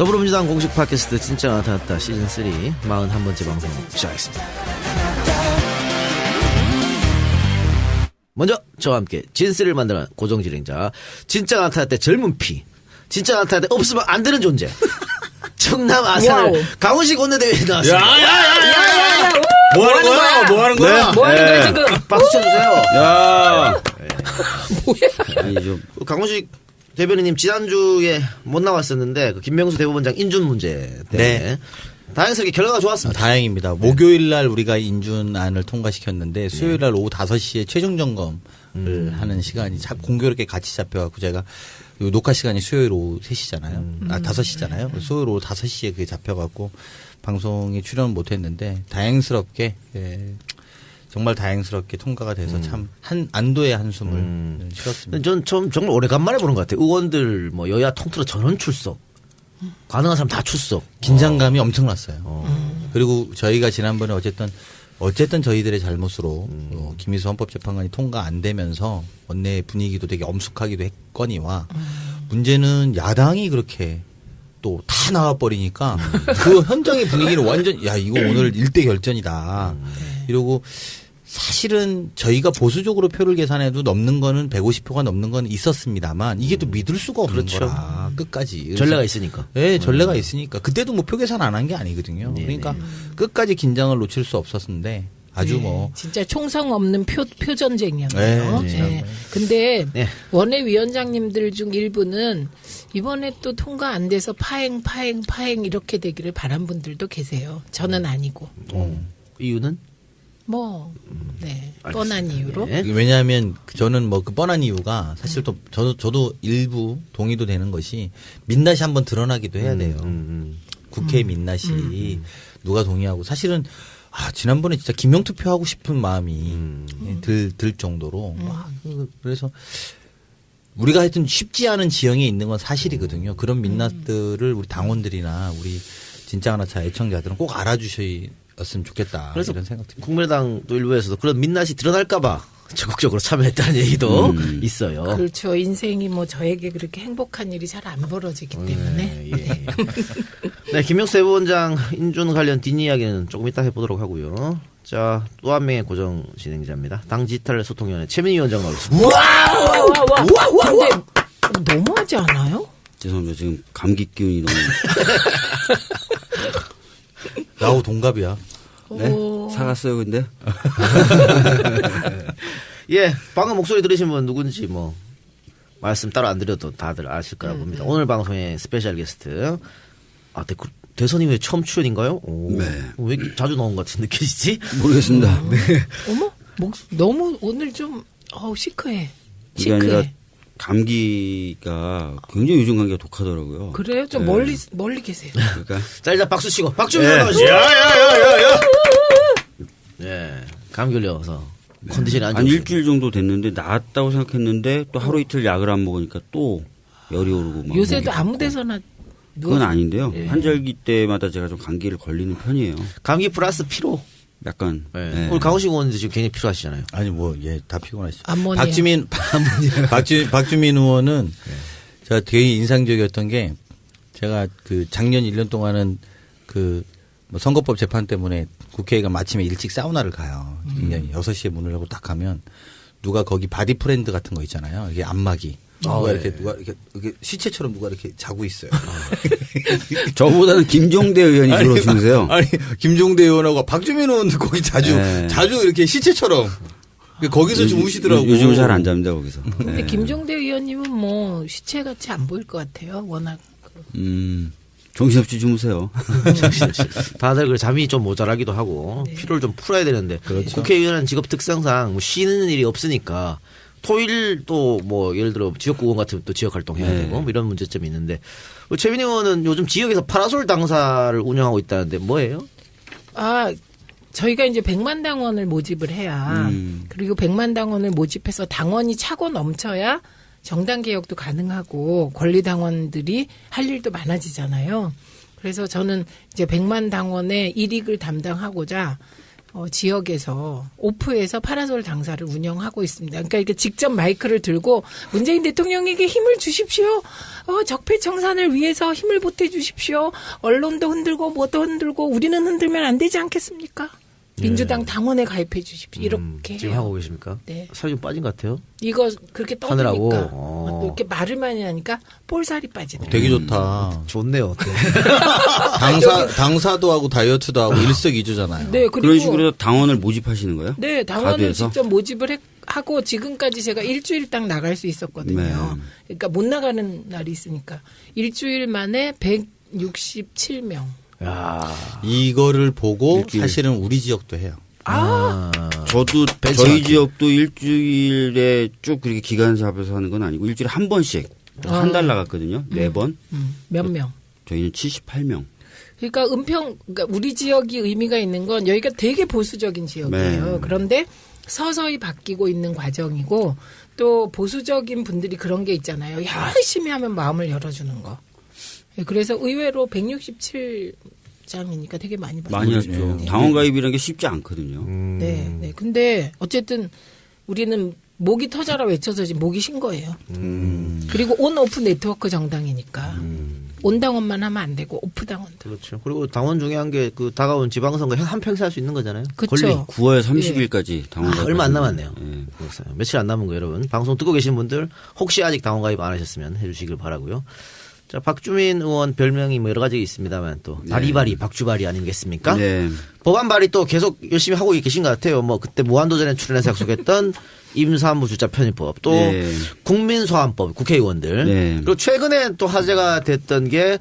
더불어민주당 공식 팟캐스트 진짜 나타났다 시즌3 41번째 방송 시작하겠습니다. 먼저 저와 함께 진쓰를 만드는 고정진행자, 진짜 나타났다 젊은 피, 진짜 나타났다 없으면 안 되는 존재, 청남 아산을 강훈식 원내대회에 나왔습니다. 야야야야야! 뭐 하는 거야? 뭐 하는 거야? 뭐 하는 거야 지금? 박수 쳐주세요. 야, 뭐야? 아니 좀 강훈식 대변인님 지난주에 못 나왔었는데 그 김명수 대법원장 인준 문제 때문에 네. 다행스럽게 결과가 좋았습니다. 다행입니다. 목요일 날 우리가 인준안을 통과시켰는데 수요일 날 오후 5시에 최종 점검을 하는 시간이 공교롭게 같이 잡혀갖고 제가 녹화 시간이 수요일 오후 3시잖아요. 5시잖아요. 수요일 오후 5시에 그게 잡혀갖고 방송에 출연을 못했는데 다행스럽게 정말 다행스럽게 통과가 돼서 참 안도의 한숨을 쉬었습니다. 전 정말 오래간만에 보는 것 같아요. 의원들 뭐 여야 통틀어 전원 출석. 가능한 사람 다 출석. 긴장감이 엄청났어요. 그리고 저희가 지난번에 어쨌든 저희들의 잘못으로 김희수 헌법재판관이 통과 안 되면서 원내 분위기도 되게 엄숙하기도 했거니와 문제는 야당이 그렇게 또 다 나와버리니까 그 현장의 분위기는 완전 야 이거 오늘 일대 결전이다 이러고 사실은 저희가 보수적으로 표를 계산해도 넘는 거는 150표가 넘는 건 있었습니다만 이게 또 믿을 수가 없는 그렇죠. 거라 끝까지. 전례가 있으니까. 네, 전례가 있으니까. 그때도 뭐 표 계산 안 한 게 아니거든요. 네네. 그러니까 끝까지 긴장을 놓칠 수 없었는데 아주 뭐. 진짜 총성 없는 표 전쟁이었네요. 네, 네. 근데 네. 원외위원장님들 중 일부는 이번에 또 통과 안 돼서 파행 이렇게 되기를 바란 분들도 계세요. 저는 아니고. 이유는? 네. 뻔한 이유로. 네. 왜냐하면 저는 뭐 그 뻔한 이유가 사실 또 저도 일부 동의도 되는 것이 민낯이 한번 드러나기도 해야 돼요. 국회 민낯이 누가 동의하고 사실은 지난번에 진짜 김영투표 하고 싶은 마음이 들 정도로 그래서 우리가 하여튼 쉽지 않은 지형에 있는 건 사실이거든요. 그런 민낯들을 우리 당원들이나 우리 진짜 하나차 애청자들은 꼭 알아주셨으면 좋겠다. 그래서 이런 생각 듭니다. 국민의당도 일부에서도 그런 민낯이 드러날까봐 적극적으로 참여했다는 얘기도 있어요. 그렇죠. 인생이 뭐 저에게 그렇게 행복한 일이 잘 안 벌어지기 때문에. 예. 네, 김명수 대법원장 인준 관련 뒷이야기는 조금 이따 해보도록 하고요. 자, 또 한 명의 고정 진행자입니다. 당 디지털 소통위원회 최민희 위원장 나오셨습니다. 근데 너무하지 않아요? 죄송합니다. 지금 감기 기운이 너무 나하고 동갑이야. 네? 사갔어요, 근데? 예, 방금 목소리 들으신 분 누군지 뭐 말씀 따로 안 드려도 다들 아실 거라 봅니다. 오늘 방송의 스페셜 게스트 대선 이후에 처음 출연인가요? 네. 왜 이렇게 자주 나온 것 같은 느낌이지? 모르겠습니다. 어머, 너무 오늘 좀 시크해. 이게 아니라 시크해. 감기가 굉장히 요즘 감기가 독하더라고요. 그래요? 좀 네. 멀리 계세요. 그러니까 자, 일단 박수 치고 박준민 나오시죠. 야야야야야. 예, 감기 걸려서 컨디션이 안 한 좋습니다. 일주일 정도 됐는데 나았다고 생각했는데 또 하루 이틀 약을 안 먹으니까 또 열이 오르고 막 요새도 목이 아무 붓고. 데서나 그건 아닌데요. 예. 환절기 때마다 제가 좀 감기를 걸리는 편이에요. 감기 플러스 피로. 약간 예. 네. 우리 강호식 의원도 지금 굉장히 필요하시잖아요. 아니 다 피곤하시죠. 암모니아. 박주민 의원은 제가 되게 인상적이었던 게 제가 그 작년 1년 동안은 그 뭐 선거법 재판 때문에 국회가 마침에 일찍 사우나를 가요. 굉장히 6시에 문을 열고 딱 가면 누가 거기 바디 프렌드 같은 거 있잖아요. 이게 안마기. 누가 이렇게 시체처럼 누가 이렇게 자고 있어요. 저보다는 김종대 의원이 주로 주무세요. 아니 김종대 의원하고 박주민 의원도 거기 자주 이렇게 시체처럼 거기서 주무시더라고. 요즘 잘 안 잡니다 거기서. 근데 김종대 의원님은 뭐 시체같이 안 보일 것 같아요. 워낙. 정신없이 주무세요. 다들 그 잠이 좀 모자라기도 하고 피로를 좀 풀어야 되는데 국회의원은 직업 특성상 뭐 쉬는 일이 없으니까 토일도 뭐 예를 들어 지역구 의원 같은 또 지역 활동해야 되고 뭐 이런 문제점이 있는데 최민희 의원은 요즘 지역에서 파라솔 당사를 운영하고 있다는데 뭐예요? 저희가 이제 100만 당원을 모집을 해야 그리고 100만 당원을 모집해서 당원이 차고 넘쳐야 정당 개혁도 가능하고 권리 당원들이 할 일도 많아지잖아요. 그래서 저는 이제 100만 당원의 일익을 담당하고자 지역에서 오프에서 파라솔 당사를 운영하고 있습니다. 그러니까 이게 직접 마이크를 들고 문재인 대통령에게 힘을 주십시오. 적폐청산을 위해서 힘을 보태 주십시오. 언론도 흔들고 뭐도 흔들고 우리는 흔들면 안 되지 않겠습니까? 민주당 당원에 가입해 주십시오. 이렇게 지금 해요. 하고 계십니까? 네. 살이 좀 빠진 것 같아요. 이거 그렇게 하느라고. 떠드니까 이렇게 말을 많이 하니까 볼살이 빠지네. 되게 좋다. 좋네요. 네. 당사도 하고 다이어트도 하고 일석이조잖아요. 네, 그리고 그런 식으로 당원을 모집하시는 거예요? 네, 당원을 가드에서? 직접 모집을 하고 지금까지 제가 일주일 딱 나갈 수 있었거든요. 네. 그러니까 못 나가는 날이 있으니까 일주일 만에 167명. 야, 이거를 보고 일주일. 사실은 우리 지역도 해요. 저도 벤치마킹. 저희 지역도 일주일에 쭉 그렇게 기간 잡아서 하는 건 아니고 일주일에 한 번씩 한 달 나갔거든요. 4번. 몇 명? 저희는 78명. 그러니까 그러니까 우리 지역이 의미가 있는 건 여기가 되게 보수적인 지역이에요. 네. 그런데 서서히 바뀌고 있는 과정이고 또 보수적인 분들이 그런 게 있잖아요. 열심히 하면 마음을 열어주는 거. 그래서 의외로 167장이니까 되게 많이 받았어요. 많이 했죠. 네. 당원 가입이라는 게 쉽지 않거든요. 네, 네. 근데 어쨌든 우리는 목이 터져라 외쳐서 지금 목이 신 거예요. 그리고 온 오프 네트워크 정당이니까 온 당원만 하면 안 되고 오프 당원도. 그렇죠. 그리고 당원 중요한 게 그 다가온 지방선거 한평생 할 수 있는 거잖아요. 그쵸. 권리. 9월 30일까지 당원 가입. 얼마 안 남았네요. 예. 그래서 며칠 안 남은 거 여러분. 방송 듣고 계신 분들 혹시 아직 당원 가입 안 하셨으면 해주시길 바라고요. 자, 박주민 의원 별명이 뭐 여러 가지 있습니다만 또 다리바리, 박주바리 아니겠습니까? 네. 법안 발의 또 계속 열심히 하고 계신 것 같아요. 뭐 그때 무한도전에 출연해서 약속했던 임산부 주자 편입법, 또 네. 국민소환법, 국회의원들. 네. 그리고 최근에 또 화제가 됐던 게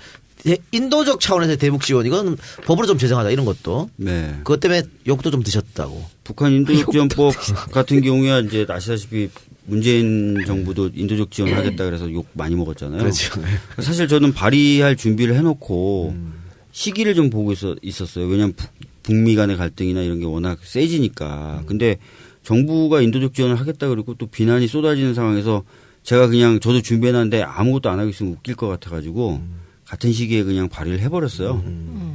인도적 차원에서의 대북 지원, 이건 법으로 좀 제정하자 이런 것도. 네. 그것 때문에 욕도 좀 드셨다고. 북한 인도적 지원법 같은 경우에 이제 아시다시피 문재인 정부도 인도적 지원을 하겠다 그래서 욕 많이 먹었잖아요. 그렇죠. 사실 저는 발의할 준비를 해놓고 시기를 좀 보고 있었어요. 왜냐하면 북미 간의 갈등이나 이런 게 워낙 세지니까. 근데 정부가 인도적 지원을 하겠다 그러고 또 비난이 쏟아지는 상황에서 제가 그냥 저도 준비해놨는데 아무것도 안 하고 있으면 웃길 것 같아가지고 같은 시기에 그냥 발의를 해버렸어요.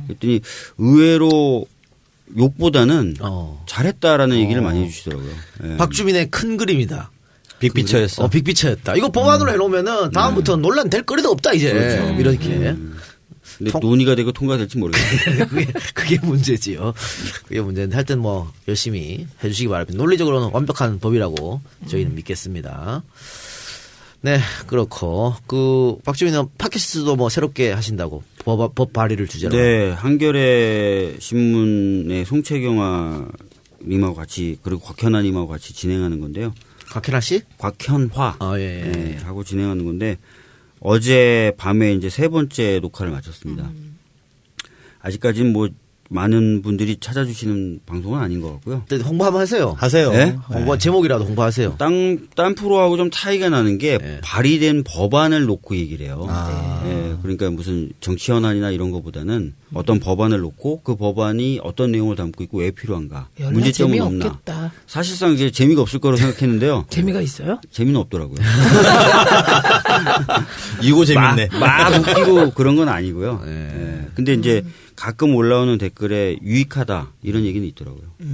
그랬더니 의외로 욕보다는 잘했다라는 얘기를 많이 해주시더라고요. 예. 박주민의 큰 그림이다. 빅피처였어. 빅피처였다. 이거 법안으로 해놓으면은 다음부터 논란 될 거리도 없다 이제. 그렇죠. 이렇게. 근데 논의가 되고 통과될지 모르겠어요. 그게 문제지요. 그게 문제인데 하여튼 뭐 열심히 해주시기 바랍니다. 논리적으로는 완벽한 법이라고 저희는 믿겠습니다. 네, 그렇고 그 박주민은 팟캐스트도 뭐 새롭게 하신다고 법 발의를 주제로. 네, 한겨레 신문의 송채경아님하고 같이 그리고 곽현아님하고 같이 진행하는 건데요. 곽현아 씨? 곽현화 예. 네, 하고 진행하는 건데 어제 밤에 이제 3번째 녹화를 마쳤습니다. 아직까지는 뭐 많은 분들이 찾아주시는 방송은 아닌 것 같고요. 홍보 한번 하세요. 하세요. 네? 홍보 제목이라도 홍보하세요. 딴 프로하고 좀 차이가 나는 게 네. 발의된 법안을 놓고 얘기를 해요. 아. 예, 그러니까 무슨 정치 현안이나 이런 것보다는 어떤 법안을 놓고 그 법안이 어떤 내용을 담고 있고 왜 필요한가. 열나 문제점은 없나. 재미없겠다. 사실상 이제 재미가 없을 거라고 생각했는데요. 재미가 있어요? 재미는 없더라고요. 이거 재밌네. 막 웃기고 그런 건 아니고요. 예. 근데 이제 가끔 올라오는 댓글에 유익하다 이런 얘기는 있더라고요. 예.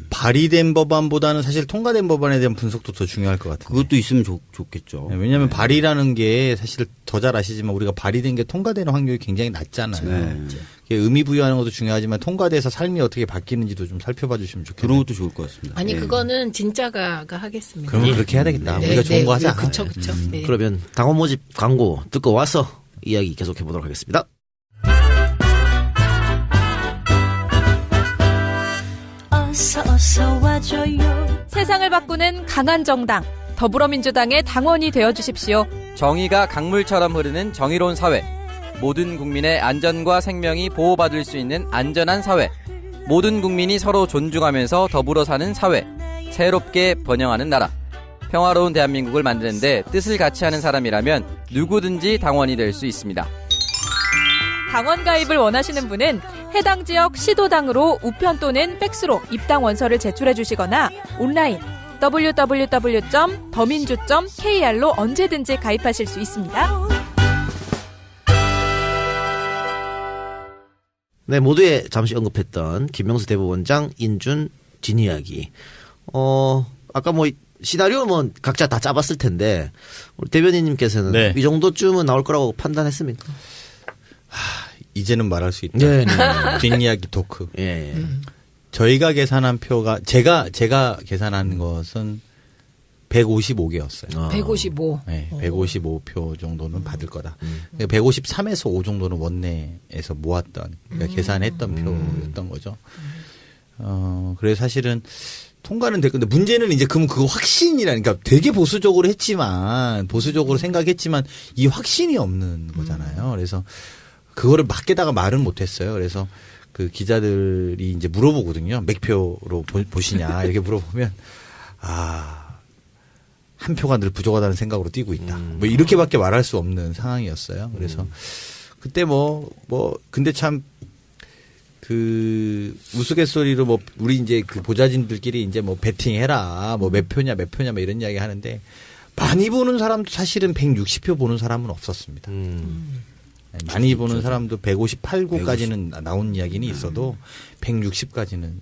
발의된 법안보다는 사실 통과된 법안에 대한 분석도 더 중요할 것 같아요. 그것도 있으면 좋겠죠. 왜냐하면 발의라는 게 사실 더 잘 아시지만 우리가 발의된 게 통과되는 확률이 굉장히 낮잖아요. 네. 이게 의미 부여하는 것도 중요하지만 통과돼서 삶이 어떻게 바뀌는지도 좀 살펴봐 주시면 좋겠네요. 그런 것도 좋을 것 같습니다. 아니 예. 그거는 진짜가 하겠습니다. 그러면 그렇게 해야 되겠다. 우리가 좋은 거 하자. 그렇죠. 네. 그러면 당원 모집 광고 듣고 와서 이야기 계속해 보도록 하겠습니다. 어서 와줘요. 세상을 바꾸는 강한 정당 더불어민주당의 당원이 되어주십시오. 정의가 강물처럼 흐르는 정의로운 사회, 모든 국민의 안전과 생명이 보호받을 수 있는 안전한 사회, 모든 국민이 서로 존중하면서 더불어 사는 사회, 새롭게 번영하는 나라, 평화로운 대한민국을 만드는데 뜻을 같이 하는 사람이라면 누구든지 당원이 될 수 있습니다. 당원 가입을 원하시는 분은 해당 지역 시도당으로 우편 또는 팩스로 입당 원서를 제출해 주시거나 온라인 www.더민주.kr로 언제든지 가입하실 수 있습니다. 네, 모두에 잠시 언급했던 김명수 대법원장 인준 뒷이야기. 아까 뭐 시나리오 뭐 각자 다 짜봤을 텐데 우리 대변인님께서는 네. 이 정도쯤은 나올 거라고 판단했습니까? 이제는 말할 수 있다. 네, 네. 뒷이야기 토크. 예. 예. 저희가 계산한 표가 제가 계산한 것은 155개였어요. 155. 네, 155표 정도는 받을 거다. 153에서 5 정도는 원내에서 모았던, 그러니까 계산했던 표였던 거죠. 그래서 사실은 통과는 될 건데 문제는 이제 그럼 그 확신이라니까 되게 보수적으로 생각했지만 이 확신이 없는 거잖아요. 그래서 그거를 밖에다가 말은 못했어요. 그래서 그 기자들이 이제 물어보거든요. 몇 표로 보시냐 이렇게 물어보면 한 표가 늘 부족하다는 생각으로 뛰고 있다. 뭐 이렇게밖에 말할 수 없는 상황이었어요. 그래서 그때 근데 참 그 우스갯소리로 뭐 우리 이제 그 보좌진들끼리 이제 뭐 배팅해라 뭐 몇 표냐 뭐 이런 이야기 하는데 많이 보는 사람도 사실은 160표 보는 사람은 없었습니다. 많이 보는 사람도 158구까지는 나온 이야기는 있어도 160까지는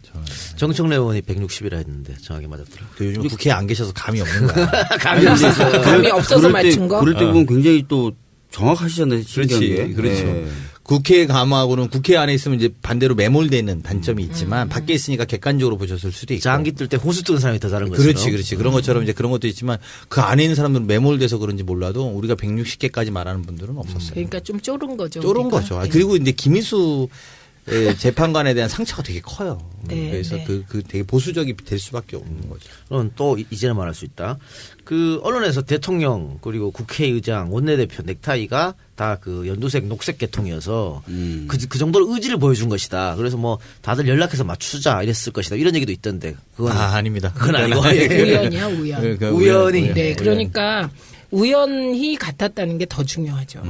정청래 의원이 160이라 했는데 정확히 맞았더라고요. 요즘 국회에 안 계셔서 감이 없는 거야. 감이 없어서. 감이 없어서 맞춘 거? 그럴 때 보면 굉장히 또 정확하시잖아요. 그렇지. 그렇죠. 네. 국회 감하고는 국회 안에 있으면 이제 반대로 매몰되는 단점이 있지만 밖에 있으니까 객관적으로 보셨을 수도 있고. 장기 뜰 때 호수 뜨는 사람이 더 잘한 거죠. 그렇지. 그런 것처럼 이제 그런 것도 있지만 그 안에 있는 사람들은 매몰돼서 그런지 몰라도 우리가 160개까지 말하는 분들은 없었어요. 그러니까 좀 쫄은 거죠. 쫄은 우리가. 거죠. 네. 그리고 이제 김희수 재판관에 대한 상처가 되게 커요. 네, 그래서 네. 그 되게 보수적이 될 수밖에 없는 거죠. 그럼 또 이제는 말할 수 있다. 그 언론에서 대통령 그리고 국회의장 원내대표 넥타이가 다 그 연두색 녹색 계통이어서 그 정도로 의지를 보여준 것이다. 그래서 뭐 다들 연락해서 맞추자 이랬을 것이다. 이런 얘기도 있던데 그건 아닙니다. 그건 아니고 우연이야 우연. 그러니까 우연히. 네, 그러니까 우연히 같았다는 게 더 중요하죠.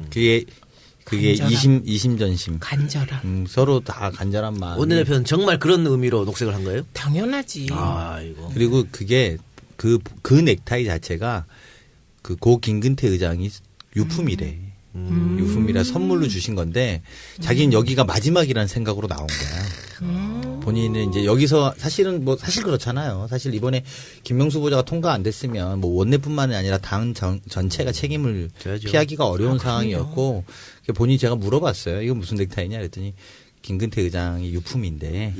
그게 간절함. 이심전심. 간절함. 서로 다 간절한 마음. 원내대표는 정말 그런 의미로 녹색을 한 거예요? 당연하지. 아이고. 그리고 그게 그 넥타이 자체가 그 고 김근태 의장이 유품이래. 유품이라 선물로 주신 건데 자기는 여기가 마지막이라는 생각으로 나온 거야. 본인은 이제 여기서 사실은 사실 그렇잖아요. 사실 이번에 김명수 후보자가 통과 안 됐으면 뭐 원내뿐만이 아니라 당 전체가 책임을 져야죠. 피하기가 어려운 상황이었고 본인이 제가 물어봤어요. 이거 무슨 넥타이냐 그랬더니 김근태 의장이 유품인데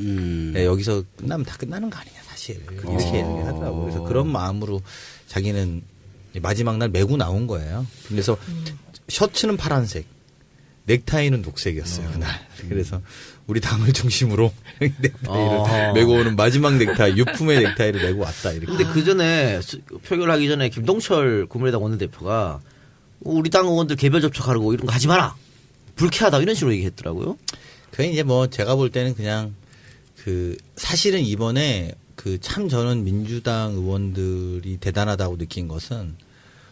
네, 여기서 끝나면 다 끝나는 거 아니냐 사실 이렇게 하더라고요. 그래서 그런 마음으로 자기는 마지막 날 메고 나온 거예요. 그래서 셔츠는 파란색, 넥타이는 녹색이었어요 그날. 그래서 우리 당을 중심으로 넥타이를 메고 오는 마지막 넥타이, 유품의 넥타이를 메고 왔다 이렇게. 근데 그 전에 표결하기 전에 김동철 국민의당 원내대표가 우리 당 의원들 개별 접촉하라고 이런 거 하지 마라. 불쾌하다 이런 식으로 얘기했더라고요. 그게 이제 제가 볼 때는 그냥 사실은 이번에 참 저는 민주당 의원들이 대단하다고 느낀 것은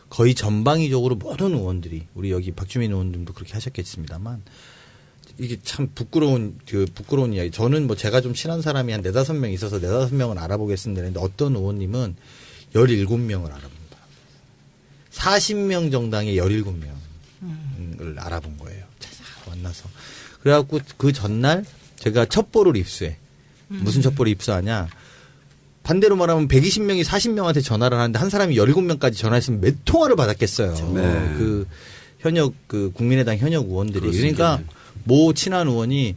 거의 전방위적으로 모든 의원들이 우리 여기 박주민 의원님도 그렇게 하셨겠습니다만 이게 참 부끄러운 이야기. 저는 제가 좀 친한 사람이 한 4-5명 있어서 4-5명은 알아보겠습니다. 근데 어떤 의원님은 17명을 알아본다. 40명 정당의 17명을 알아본 거예요. 만나서. 그래갖고 그 전날 제가 첩보를 입수해. 무슨 첩보를 입수하냐. 반대로 말하면 120명이 40명한테 전화를 하는데 한 사람이 17명까지 전화했으면 몇 통화를 받았겠어요. 네. 현역 국민의당 현역 의원들이. 그러니까 모 친한 의원이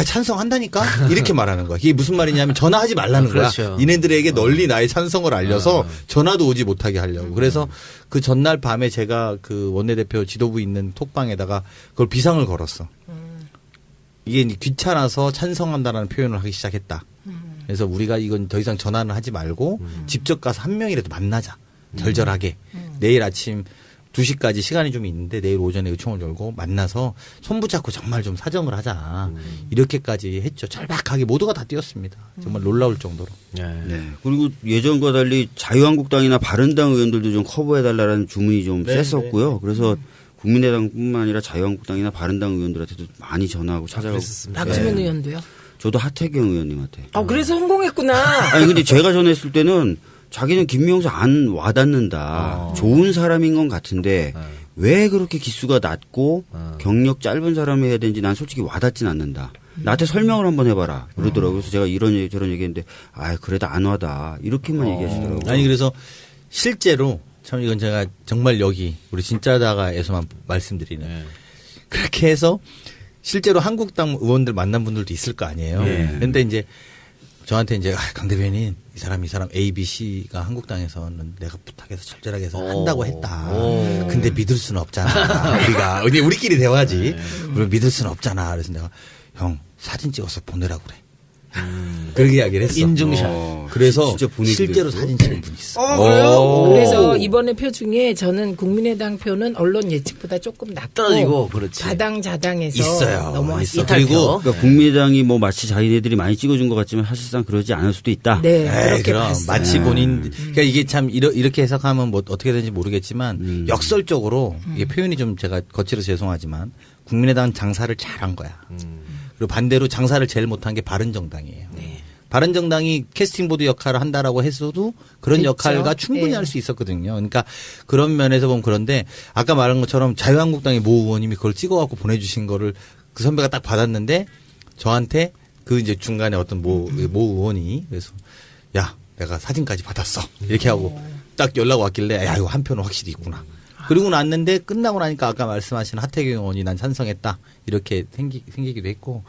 찬성한다니까 이렇게 말하는 거야. 이게 무슨 말이냐면 전화하지 말라는 거야. 그렇죠. 이네들에게 널리 나의 찬성을 알려서 전화도 오지 못하게 하려고. 그래서 그 전날 밤에 제가 그 원내대표 지도부 있는 톡방에다가 그걸 비상을 걸었어. 이게 이제 귀찮아서 찬성한다라는 표현을 하기 시작했다. 그래서 우리가 이건 더 이상 전화는 하지 말고 직접 가서 한 명이라도 만나자. 절절하게. 내일 아침 2시까지 시간이 좀 있는데 내일 오전에 의총을 열고 만나서 손 붙잡고 정말 좀 사정을 하자. 이렇게까지 했죠. 절박하게 모두가 다 뛰었습니다. 정말 놀라울 정도로. 네. 그리고 예전과 달리 자유한국당이나 바른당 의원들도 좀 커버해달라는 주문이 좀 셌었고요. 그래서 국민의당뿐만 아니라 자유한국당이나 바른당 의원들한테도 많이 전화하고 찾아가고. 박주민 의원도요? 저도 하태경 의원님한테. 그래서 성공했구나. 아니 근데 제가 전했을 때는 자기는 김명수 안 와닿는다. 좋은 사람인 건 같은데 왜 그렇게 기수가 낮고 경력 짧은 사람을 해야 되는지 난 솔직히 와닿진 않는다. 나한테 설명을 한번 해봐라 그러더라고요. 그래서 제가 이런 얘기 저런 얘기했는데 아 그래도 안 와다 이렇게만 얘기하시더라고요. 아니 그래서 실제로 참 이건 제가 정말 여기 우리 진짜다가에서만 말씀드리는 그렇게 해서 실제로 한국당 의원들 만난 분들도 있을 거 아니에요. 그런데 이제 저한테 이제 강 대변인 이 사람 A, B, C가 한국당에서는 내가 부탁해서 철저하게 해서 한다고 했다. 근데 믿을 수는 없잖아. 우리가 우리끼리 대화하지. 우리 믿을 수는 없잖아. 그래서 내가 형 사진 찍어서 보내라고 그래. 그렇게 이야기를 했어. 인증샷. 그래서 진짜 보내기로 실제로 했어요? 사진 찍은 분이 있어. 그래요? 그래서 이번에 표 중에 저는 국민의당 표는 언론 예측보다 조금 낮고 떨어지고, 그렇지. 자당에서 있어요. 넘어왔어요. 이탈표. 그리고 그러니까 국민의당이 뭐 마치 자기네들이 많이 찍어준 것 같지만 사실상 그러지 않을 수도 있다. 네, 에이, 그렇게 그럼 봤어요. 마치 본인 그러니까 이게 참 이렇게 해석하면 뭐 어떻게 되는지 모르겠지만 역설적으로 이게 표현이 좀 제가 거칠어서 죄송하지만 국민의당 장사를 잘한 거야. 그리고 반대로 장사를 제일 못한 게 바른정당이에요. 바른정당이 캐스팅보드 역할을 한다라고 했어도 그런 그렇죠. 역할과 충분히 네. 할 수 있었거든요. 그러니까 그런 면에서 보면 그런데 아까 말한 것처럼 자유한국당의 모 의원님이 그걸 찍어갖고 보내주신 거를 그 선배가 딱 받았는데 저한테 그 이제 중간에 어떤 모 의원이 그래서 야 내가 사진까지 받았어 이렇게 하고 딱 연락 왔길래 야 이거 한 표는 확실히 있구나. 그리고 났는데 끝나고 나니까 아까 말씀하신 하태경 의원이 난 찬성했다 이렇게 생기기도 했고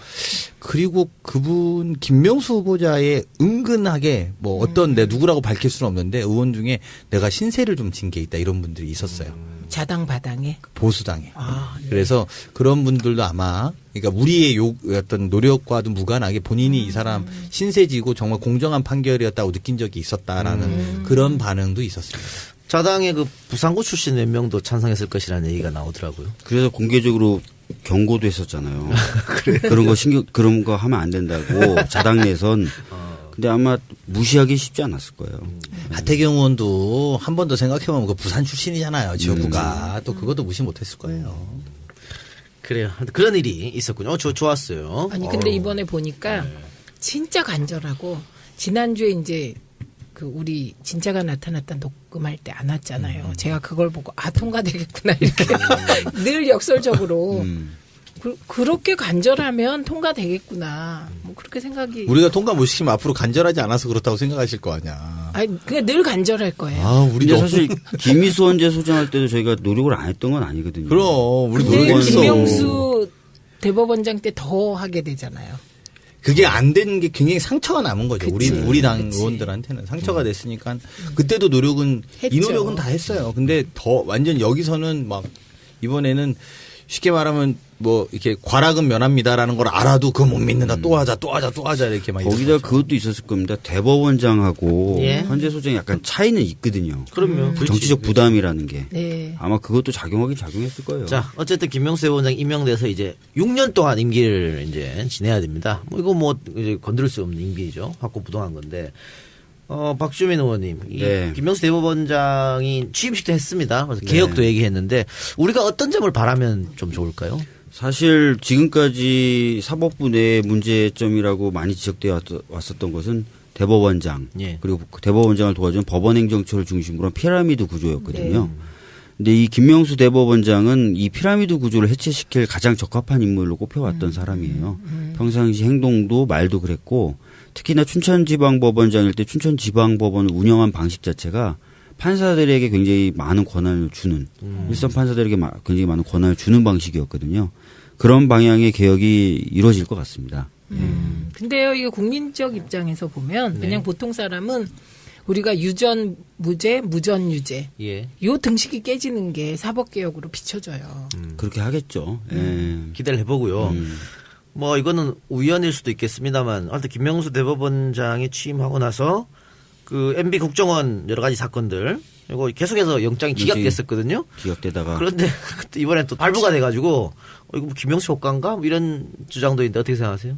그리고 그분 김명수 후보자의 은근하게 뭐 어떤 내 누구라고 밝힐 수는 없는데 의원 중에 내가 신세를 좀 진 게 있다 이런 분들이 있었어요. 자당 바당에. 보수당에. 네. 그래서 그런 분들도 아마 그러니까 우리의 어떤 노력과도 무관하게 본인이 이 사람 신세지고 정말 공정한 판결이었다고 느낀 적이 있었다라는 그런 반응도 있었습니다. 자당의 그 부산구 출신 몇 명도 찬성했을 것이라는 얘기가 나오더라고요. 그래서 공개적으로 경고도 했었잖아요. 그런 거 그런 거 하면 안 된다고 자당 내선. 근데 아마 무시하기 쉽지 않았을 거예요. 하태경 의원도 한 번 더 생각해보면 그 부산 출신이잖아요. 지역구가. 또 그것도 무시 못했을 거예요. 그래요. 그런 일이 있었군요. 좋았어요. 아니 근데 이번에 보니까 진짜 간절하고 지난주에 이제 그 우리 진짜가 나타났다 녹음할 때 안 왔잖아요. 제가 그걸 보고 아 통과되겠구나 이렇게 늘 역설적으로 그렇게 간절하면 통과되겠구나 뭐 그렇게 생각이. 우리가 통과 못 시키면 앞으로 간절하지 않아서 그렇다고 생각하실 거 아니야. 아니 그냥 늘 간절할 거예요. 아, 우리 근데 사실 김희수 원재 소장할 때도 저희가 노력을 안 했던 건 아니거든요. 그럼 우리 근데 노력했어. 김명수 대법원장 때 더 하게 되잖아요. 그게 안 되는 게 굉장히 상처가 남은 거죠. 그치, 우리 당 그치. 의원들한테는 상처가 됐으니까 그때도 노력은 이 했죠. 노력은 다 했어요. 근데 더 완전 여기서는 막 이번에는 쉽게 말하면 뭐 이렇게 과락은 면합니다라는 걸 알아도 그거 못 믿는다. 또 하자 이렇게 막 거기다 이러는 거죠. 그것도 있었을 겁니다. 대법원장하고 예. 헌재 소장이 약간 차이는 있거든요. 그럼요. 그 정치적 부담이라는 게. 네. 아마 그것도 작용하긴 작용했을 거예요. 자, 어쨌든 김명수 의원장 임명돼서 이제 6년 동안 임기를 이제 지내야 됩니다. 뭐 이거 뭐 이제 건드릴 수 없는 임기죠. 확고부동한 건데. 박주민 의원님, 이 네. 김명수 대법원장이 취임식도 했습니다. 그래서 개혁도 얘기했는데 우리가 어떤 점을 바라면 좀 좋을까요? 사실 지금까지 사법부 내 문제점이라고 많이 지적되어 왔었던 것은 대법원장 예. 그리고 대법원장을 도와준 법원행정처를 중심으로 한 피라미드 구조였거든요. 근데 이 김명수 대법원장은 이 피라미드 구조를 해체시킬 가장 적합한 인물로 꼽혀왔던 사람이에요. 평상시 행동도 말도 그랬고 특히나 춘천지방법원장일 때 춘천지방법원을 운영한 방식 자체가 판사들에게 굉장히 많은 권한을 주는 일선 판사들에게 굉장히 많은 권한을 주는 방식이었거든요. 그런 방향의 개혁이 이루어질 것 같습니다. 근데요, 이게 국민적 입장에서 보면 그냥 보통 사람은 우리가 유전 무죄, 무전 유죄 예. 요 등식이 깨지는 게 사법개혁으로 비춰져요. 그렇게 하겠죠. 예. 기대를 해보고요. 뭐 이거는 우연일 수도 있겠습니다만 하여튼 김명수 대법원장이 취임하고 나서 그 MB 국정원 여러 가지 사건들 이거 계속해서 영장이 기각됐었거든요. 기각되다가 그런데 이번에 또 발부가 돼가지고 이거 뭐 김명수 효과인가 뭐 이런 주장도 있는데 어떻게 생각하세요?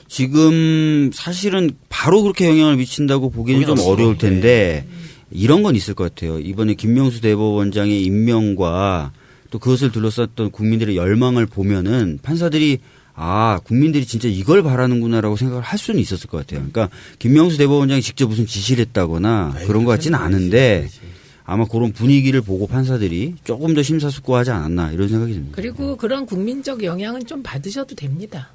지금 사실은 바로 그렇게 영향을 미친다고 보기는 좀 보기는 어려울 텐데 이런 건 있을 것 같아요. 이번에 김명수 대법원장의 임명과 또 그것을 둘러쌌던 국민들의 열망을 보면은 판사들이 국민들이 진짜 이걸 바라는구나라고 생각을 할 수는 있었을 것 같아요. 그러니까 김명수 대법원장이 직접 무슨 지시를 했다거나 그런 것 같지는 않은데 아마 그런 분위기를 보고 판사들이 조금 더 심사숙고하지 않았나 이런 생각이 듭니다. 그리고 그런 국민적 영향은 좀 받으셔도 됩니다.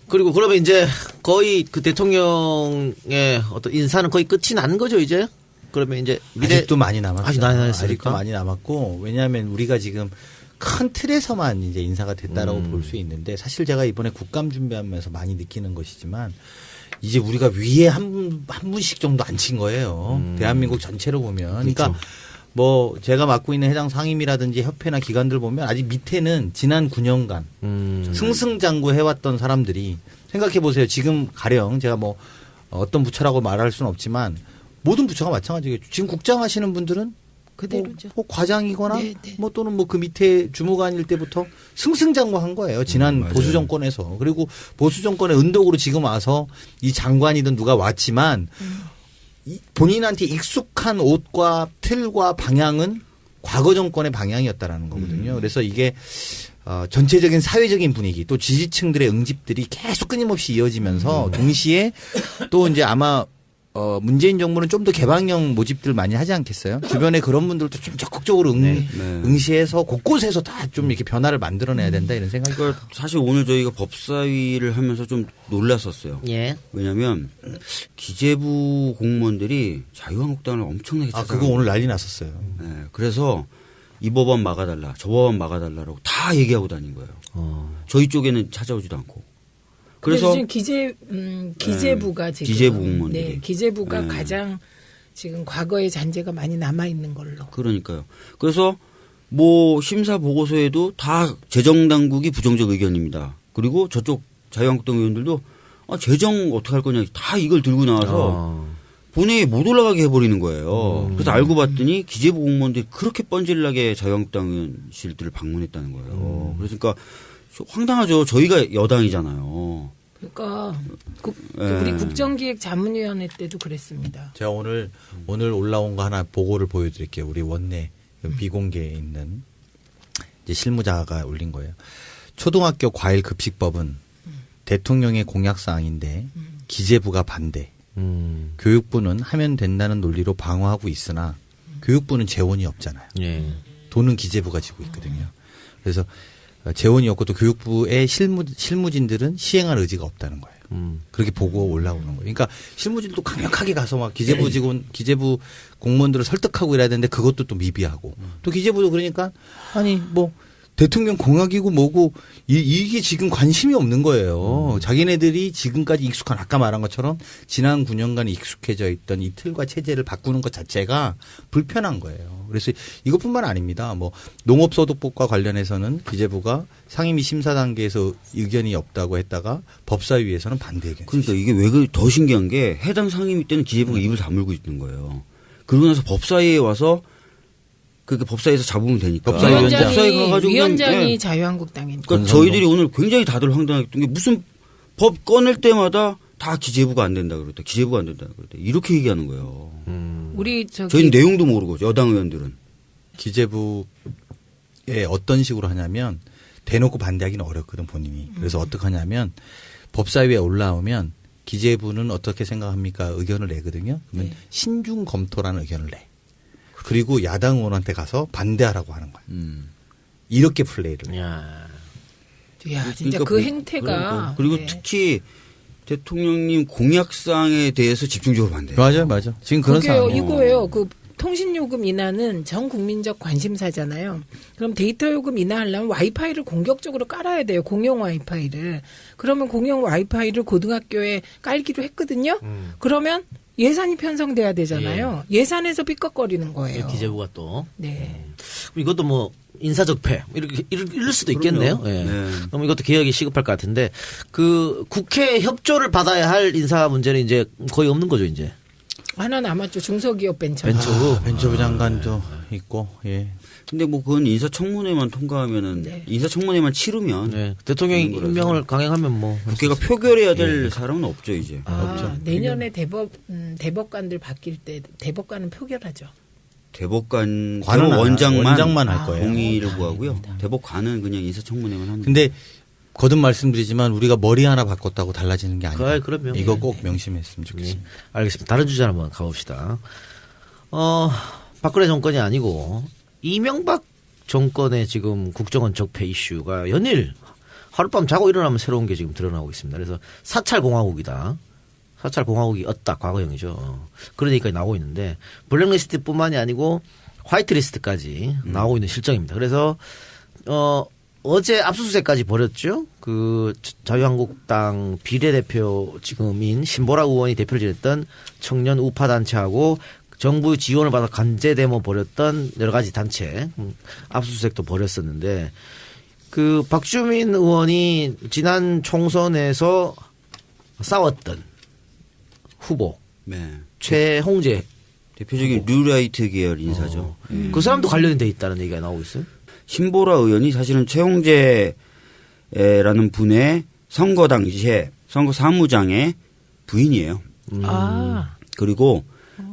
그리고 그러면 이제 거의 그 대통령의 어떤 인사는 거의 끝이 난 거죠, 이제? 그러면 이제 아직도 많이 남았어요. 아직 많이 남았으니까? 아직도 많이 남았고, 왜냐하면 우리가 지금 큰 틀에서만 이제 인사가 됐다라고 볼 수 있는데, 사실 제가 이번에 국감 준비하면서 많이 느끼는 것이지만, 이제 우리가 위에 한 분씩 정도 앉힌 거예요. 대한민국 전체로 보면. 그러니까 뭐 제가 맡고 있는 해당 상임이라든지 협회나 기관들 보면 아직 밑에는 지난 9년간 승승장구 해왔던 사람들이 생각해 보세요. 지금 가령 제가 뭐 어떤 부처라고 말할 수는 없지만 모든 부처가 마찬가지겠죠. 지금 국장 하시는 분들은 그대로죠. 뭐 과장이거나 네, 네. 뭐 또는 뭐 그 밑에 주무관일 때부터 승승장구한 거예요. 지난 맞아요. 보수 정권에서. 그리고 보수 정권의 은덕으로 지금 와서 이 장관이든 누가 왔지만 본인한테 익숙한 옷과 틀과 방향은 과거 정권의 방향이었다라는 거거든요. 그래서 이게 전체적인 사회적인 분위기 또 지지층들의 응집들이 계속 끊임없이 이어지면서 동시에 또 이제 아마 문재인 정부는 좀 더 개방형 모집들 많이 하지 않겠어요? 주변에 그런 분들도 좀 적극적으로 응시해서 곳곳에서 다 좀 이렇게 변화를 만들어내야 된다 이런 생각이. 그러니까 사실 오늘 저희가 법사위를 하면서 좀 놀랐었어요. 예. 왜냐하면 기재부 공무원들이 자유한국당을 엄청나게 아, 찾아가고 그거 오늘 난리 났었어요. 네, 그래서 이 법안 막아달라, 저 법안 막아달라라고 다 얘기하고 다닌 거예요. 저희 쪽에는 찾아오지도 않고. 그래서 그래서 지금 기재부가 지금 기재부 공무원들이. 네, 기재부가 네. 가장 지금 과거의 잔재가 많이 남아 있는 걸로. 그러니까요. 그래서 뭐 심사 보고서에도 다 재정 당국이 부정적 의견입니다. 그리고 저쪽 자유한국당 의원들도 재정 어떻게 할 거냐 다 이걸 들고 나와서 본회의에 못 올라가게 해버리는 거예요. 그래서 알고 봤더니 기재부 공무원들이 그렇게 뻔질나게 자유한국당 의원실들을 방문했다는 거예요. 그러니까 황당하죠. 저희가 여당이잖아요. 그러니까 예. 우리 국정기획자문위원회 때도 그랬습니다. 제가 오늘 올라온 거 하나 보고를 보여드릴게요. 우리 원내 비공개에 있는 이제 실무자가 올린 거예요. 초등학교 과일 급식법은 대통령의 공약 사항인데 기재부가 반대. 교육부는 하면 된다는 논리로 방어하고 있으나 교육부는 재원이 없잖아요. 예. 돈은 기재부가 지고 있거든요. 그래서 재원이 없고 또 교육부의 실무진들은 시행할 의지가 없다는 거예요. 그렇게 보고 올라오는 거예요. 그러니까 실무진도 강력하게 가서 막 기재부 공무원들을 설득하고 이래야 되는데 그것도 또 미비하고 또 기재부도 그러니까 아니 뭐 대통령 공약이고 뭐고 이게 지금 관심이 없는 거예요. 자기네들이 지금까지 익숙한 아까 말한 것처럼 지난 9년간 익숙해져 있던 이 틀과 체제를 바꾸는 것 자체가 불편한 거예요. 그래서 이것뿐만 아닙니다. 뭐 농업소득법과 관련해서는 기재부가 상임위 심사 단계에서 의견이 없다고 했다가 법사위에서는 반대 의견. 그러니까 이게 왜 더 신기한 게 해당 상임위 때는 기재부가 입을 다물고 있는 거예요. 그러고 나서 법사위에 와서 그렇게 법사위에서 잡으면 되니까. 법사위 가가지고 위원장이 예. 자유한국당이니까. 그러니까 저희들이 오늘 굉장히 다들 황당했던 게 무슨 법 꺼낼 때마다 다 기재부가 안 된다 그랬다. 기재부가 안 된다 그랬다. 이렇게 얘기하는 거예요. 우리 저희는 내용도 모르고 여당 의원들은. 기재부에 어떤 식으로 하냐면 대놓고 반대하기는 어렵거든 본인이. 그래서 어떻게 하냐면 법사위에 올라오면 기재부는 어떻게 생각합니까? 의견을 내거든요. 그러면 신중 검토라는 의견을 내. 그리고 야당 의원한테 가서 반대하라고 하는 거야. 이렇게 플레이를. 야. 야, 진짜 그러니까 그 행태가. 그리고 네. 특히 대통령님 공약사항에 대해서 집중적으로 반대해요. 맞아요. 지금 그런 그게요, 상황. 이거예요. 그 통신요금 인하는 전 국민적 관심사잖아요. 그럼 데이터 요금 인하하려면 와이파이를 공격적으로 깔아야 돼요. 공용 와이파이를. 그러면 공용 와이파이를 고등학교에 깔기로 했거든요. 그러면 예산이 편성돼야 되잖아요. 예산에서 삐걱거리는 거예요. 기재부가 또. 네. 이것도 뭐 인사적폐 이럴 수도 있겠네요. 예. 네. 그럼 이것도 개혁이 시급할 것 같은데 그 국회 협조를 받아야 할 인사 문제는 이제 거의 없는 거죠 이제. 하나 남았죠. 중소기업 벤처. 벤처부 장관도 있고. 예. 근데 뭐 그건 인사청문회만 통과하면은 네. 인사청문회만 치르면 네. 대통령이 되는 거라서. 임명을 강행하면 뭐 국회가 표결해야 될 사람은 없죠 이제. 내년에 대법관들 바뀔 때 대법관은 표결하죠. 대법관 관은 원장만 할 거예요. 동의를 구하고요. 대법관은 그냥 인사청문회만 합니다. 근데 거듭 말씀드리지만 우리가 머리 하나 바꿨다고 달라지는 게 아니에요. 그럼요. 이거 꼭 명심했으면 좋겠습니다. 알겠습니다. 다른 주제 한번 가봅시다. 박근혜 정권이 아니고 이명박 정권의 지금 국정원 적폐 이슈가 연일 하룻밤 자고 일어나면 새로운 게 지금 드러나고 있습니다. 그래서 사찰공화국이다. 사찰공화국이었다. 과거형이죠. 그런 얘기까지 나오고 있는데 블랙리스트뿐만이 아니고 화이트리스트까지 나오고 있는 실정입니다. 그래서 어제 압수수색까지 벌였죠. 그 자유한국당 비례대표 지금인 신보라 의원이 대표를 지냈던 청년 우파 단체하고 정부 지원을 받아 간제 데모 벌였던 여러 가지 단체 압수수색도 벌였었는데 그 박주민 의원이 지난 총선에서 싸웠던 후보 네. 최홍재 대표적인 뉴라이트 계열 인사죠. 그 사람도 관련이 돼 있다는 얘기가 나오고 있어요. 신보라 의원이 사실은 최홍재라는 분의 선거 당시에 선거 사무장의 부인이에요. 아. 그리고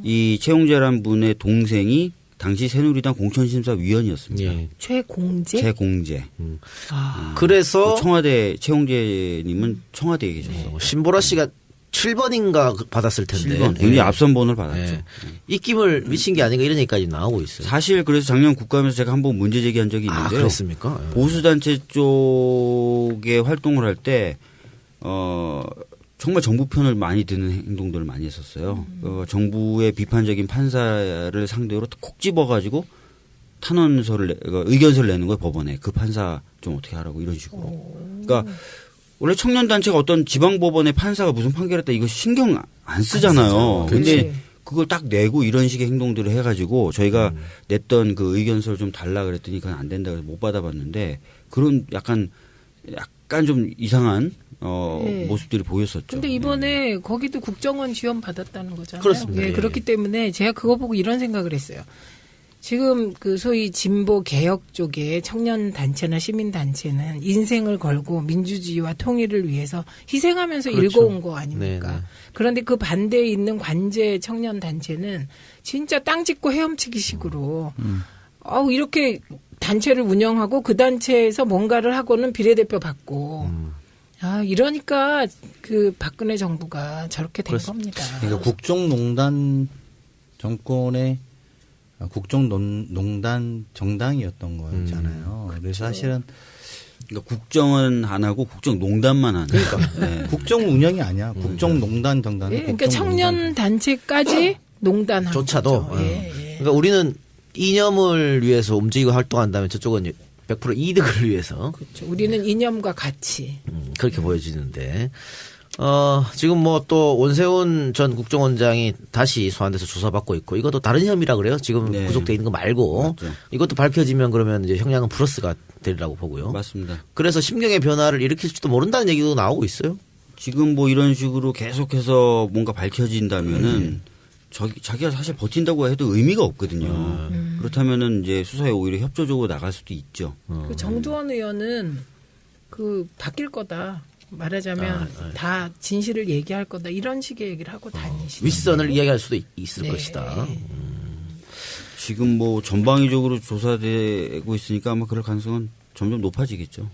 이 최홍재라는 분의 동생이 당시 새누리당 공천심사위원이었습니다. 예. 최공재? 최공재. 아. 그래서 청와대 최홍재님은 청와대에 계셨어. 신보라 씨가 7번인가 받았을 텐데. 7번. 굉장히 앞선 번호를 받았죠. 네. 입김을 미친 게 아닌가 이런 얘기까지 나오고 있어요. 사실 그래서 작년 국감에서 제가 한번 문제 제기한 적이 아, 있는데요. 그랬습니까? 보수단체 쪽에 활동을 할 때, 정말 정부 편을 많이 드는 행동들을 많이 했었어요. 정부의 비판적인 판사를 상대로 콕 집어가지고 탄원서를, 의견서를 내는 거예요, 법원에. 그 판사 좀 어떻게 하라고 이런 식으로. 그러니까 원래 청년단체가 어떤 지방법원의 판사가 무슨 판결했다 이거 신경 안 쓰잖아요. 근데 그걸 딱 내고 이런 식의 행동들을 해가지고 저희가 냈던 그 의견서를 좀 달라 그랬더니 그건 안 된다 그래서 못 받아봤는데 그런 약간 좀 이상한 네. 모습들이 보였었죠. 근데 이번에 거기도 국정원 지원 받았다는 거잖아요. 그렇습니다. 예, 예. 그렇기 때문에 제가 그거 보고 이런 생각을 했어요. 지금 그 소위 진보 개혁 쪽에 청년 단체나 시민 단체는 인생을 걸고 민주주의와 통일을 위해서 희생하면서 그렇죠. 일궈온 거 아닙니까? 네네. 그런데 그 반대에 있는 관제 청년 단체는 진짜 땅 짚고 헤엄치기식으로 이렇게 단체를 운영하고 그 단체에서 뭔가를 하고는 비례대표 받고 이러니까 그 박근혜 정부가 저렇게 된 겁니다. 그러니까 국정농단 정권의 국정농단 정당이었던 거잖아요. 그래서 사실은 그러니까 국정은 안 하고 국정농단만 하는. 네. 국정 운영이 아니야. 국정농단 정당은. 예, 그러니까 청년 단체까지 농단한 조차도. 거죠. 예. 그러니까 우리는 이념을 위해서 움직이고 활동한다면 저쪽은 100% 이득을 위해서 그렇죠. 우리는 이념과 가치. 그렇게 보여지는데 지금 뭐 또 원세훈 전 국정원장이 다시 소환돼서 조사받고 있고 이것도 다른 혐의라 그래요. 지금 네. 구속돼 있는 거 말고 맞죠. 이것도 밝혀지면 그러면 이제 형량은 플러스가 되리라고 보고요. 맞습니다. 그래서 심경의 변화를 일으킬지도 모른다는 얘기도 나오고 있어요. 지금 뭐 이런 식으로 계속해서 뭔가 밝혀진다면은 자기가 사실 버틴다고 해도 의미가 없거든요. 그렇다면은 이제 수사에 오히려 협조적으로 나갈 수도 있죠. 그 정두원 의원은 그 바뀔 거다. 말하자면 다 진실을 얘기할 거다. 이런 식의 얘기를 하고 다니시죠. 윗선을 이야기할 수도 있을 네. 것이다. 지금 뭐 전방위적으로 조사되고 있으니까 아마 그럴 가능성은 점점 높아지겠죠.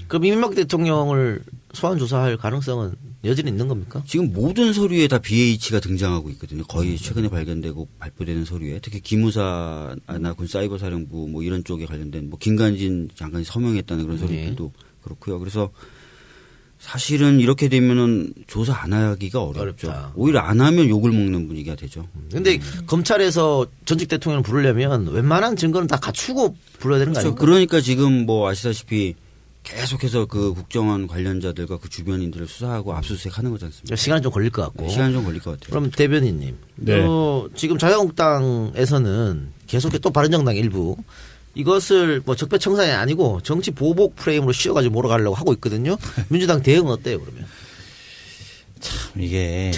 그럼 이명박 대통령을 소환 조사할 가능성은 여전히 있는 겁니까? 지금 모든 서류에 다 BH가 등장하고 있거든요. 거의 최근에 발견되고 발표되는 서류에 특히 기무사나 군사이버사령부 뭐 이런 쪽에 관련된 뭐 김관진 장관이 서명했다는 그런 서류들도 그렇고요. 그래서 사실은 이렇게 되면은 조사 안 하기가 어렵죠. 어렵다. 오히려 안 하면 욕을 먹는 분위기가 되죠. 근데 검찰에서 전직 대통령을 부르려면 웬만한 증거는 다 갖추고 불러야 되는 거 그렇죠. 아닙니까? 그러니까 지금 뭐 아시다시피 계속해서 그 국정원 관련자들과 그 주변인들을 수사하고 압수수색하는 거지 않습니까? 시간이 좀 걸릴 것 같고. 시간 좀 걸릴 것 같아요. 그럼 대변인님, 네. 지금 자유한국당에서는 계속 또 바른정당 일부 이것을 뭐 적폐청산이 아니고 정치 보복 프레임으로 씌워가지고 몰아가려고 하고 있거든요. 민주당 대응은 어때요 그러면? 이게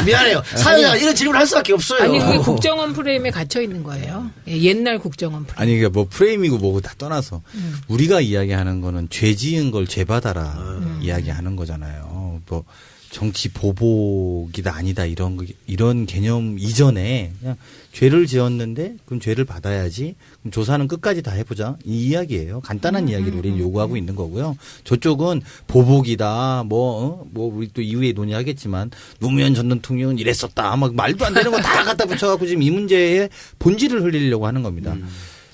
미안해요. 사연자 이런 질문을 할 수밖에 없어요. 아니 그게 국정원 프레임에 갇혀 있는 거예요. 예, 옛날 국정원 프레임. 아니, 그러니까 뭐 프레임이고 뭐고 다 떠나서 우리가 이야기하는 거는 죄 지은 걸 죄받아라 이야기하는 거잖아요. 뭐 정치 보복이다 아니다 이런 개념 이전에 그냥 죄를 지었는데 그럼 죄를 받아야지. 그럼 조사는 끝까지 다 해보자 이 이야기예요. 간단한 이야기를 우리는 요구하고 있는 거고요. 저쪽은 보복이다 뭐 우리 또 이후에 논의하겠지만 노무현 전 대통령은 이랬었다 막 말도 안 되는 거 다 갖다 붙여갖고 지금 이 문제의 본질을 흘리려고 하는 겁니다.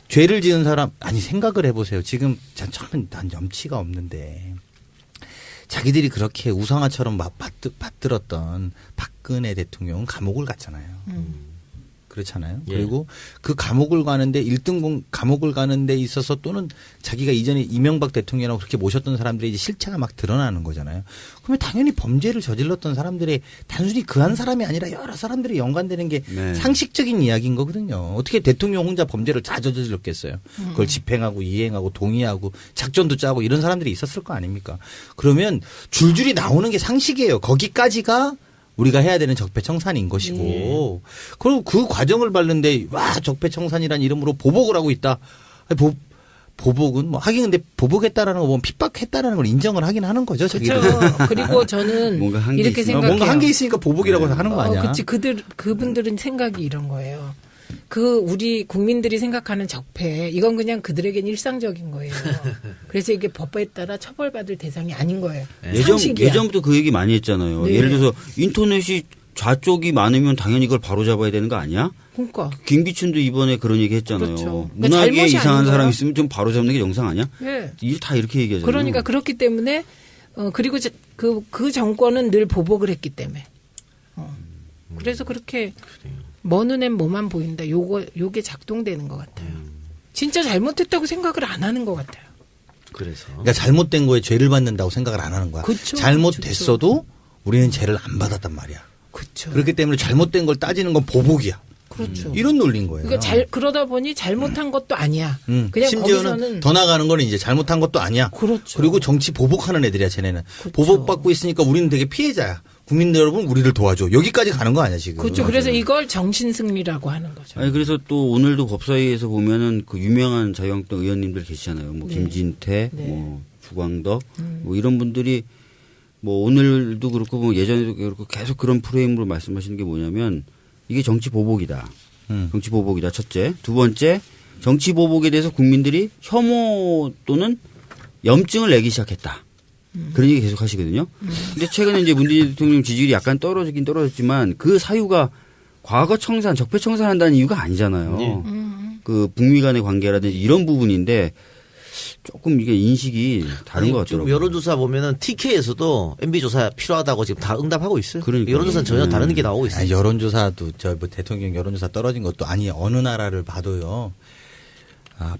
죄를 지은 사람 아니 생각을 해보세요. 지금 저는 난 염치가 없는데 자기들이 그렇게 우상화처럼 받들었던 박근혜 대통령은 감옥을 갔잖아요. 그렇잖아요. 예. 그리고 그 감옥을 가는데 1등 감옥을 가는데 있어서 또는 자기가 이전에 이명박 대통령이라고 그렇게 모셨던 사람들의 이제 실체가 막 드러나는 거잖아요. 그러면 당연히 범죄를 저질렀던 사람들의 단순히 그 한 사람이 아니라 여러 사람들이 연관되는 게 네. 상식적인 이야기인 거거든요. 어떻게 대통령 혼자 범죄를 다 저질렀겠어요. 그걸 집행하고 이행하고 동의하고 작전도 짜고 이런 사람들이 있었을 거 아닙니까? 그러면 줄줄이 나오는 게 상식이에요. 거기까지가 우리가 해야 되는 적폐청산인 것이고 그리고 그 과정을 밟는데 와 적폐청산이라는 이름으로 보복을 하고 있다. 아니, 보복은 뭐 하긴 근데 보복했다라는 거 보면 핍박했다라는 걸 인정을 하긴 하는 거죠. 그렇죠. 그리고 저는 뭔가 한계 이렇게 있어요. 생각해요. 뭔가 한계 있으니까 보복이라고 하는 거 아니야. 그치. 그분들은 생각이 이런 거예요. 우리 국민들이 생각하는 적폐, 이건 그냥 그들에겐 일상적인 거예요. 그래서 이게 법에 따라 처벌받을 대상이 아닌 거예요. 상식이야. 예전부터 그 얘기 많이 했잖아요. 네. 예를 들어서 인터넷이 좌쪽이 많으면 당연히 이걸 바로 잡아야 되는 거 아니야? 그러니까. 김기춘도 이번에 그런 얘기 했잖아요. 그렇죠. 그러니까 문학에 잘못이 이상한 아닌 사람 거야. 있으면 좀 바로 잡는 게 정상 아니야? 네. 이게 다 이렇게 얘기하잖아요. 그러니까 그렇기 때문에 그리고 그 정권은 늘 보복을 했기 때문에. 그래서 그렇게 먼 눈엔 뭐만 보인다. 요게 작동되는 것 같아요. 진짜 잘못했다고 생각을 안 하는 것 같아요. 그래서 그러니까 잘못된 거에 죄를 받는다고 생각을 안 하는 거야. 그쵸, 잘못됐어도 우리는 죄를 안 받았단 말이야. 그렇죠. 그렇기 때문에 잘못된 걸 따지는 건 보복이야. 그렇죠. 이런 논리인 거예요. 그러니까 그러다 보니 잘못한 것도 아니야. 그냥 심지어는 거기서는 더 나가는 거는 이제 잘못한 것도 아니야. 그렇죠. 그리고 정치 보복하는 애들이야, 쟤네는. 그렇죠. 보복받고 있으니까 우리는 되게 피해자야. 국민들 여러분, 우리를 도와줘. 여기까지 가는 거 아니야, 지금. 그렇죠. 그래서 이걸 정신승리라고 하는 거죠. 아니 그래서 또 오늘도 법사위에서 보면은 그 유명한 자유한국당 의원님들 계시잖아요. 뭐 네. 김진태, 네. 뭐 주광덕, 뭐 이런 분들이 뭐 오늘도 그렇고 뭐 예전에도 그렇고 계속 그런 프레임으로 말씀하시는 게 뭐냐면 이게 정치 보복이다. 정치 보복이다. 첫째, 두 번째 정치 보복에 대해서 국민들이 혐오 또는 염증을 내기 시작했다. 그런 얘기 계속 하시거든요. 근데 최근에 이제 문재인 대통령 지지율이 약간 떨어지긴 떨어졌지만 그 사유가 과거 청산, 적폐 청산한다는 이유가 아니잖아요. 그 북미 간의 관계라든지 이런 부분인데 조금 이게 인식이 다른 것 지금 같더라고요. 여론조사 보면은 TK에서도 MB 조사 필요하다고 지금 다 응답하고 있어요. 그러니까요. 여론조사는 전혀 다른 게 나오고 있어요. 아니, 여론조사도 뭐 대통령 여론조사 떨어진 것도 아니 어느 나라를 봐도요.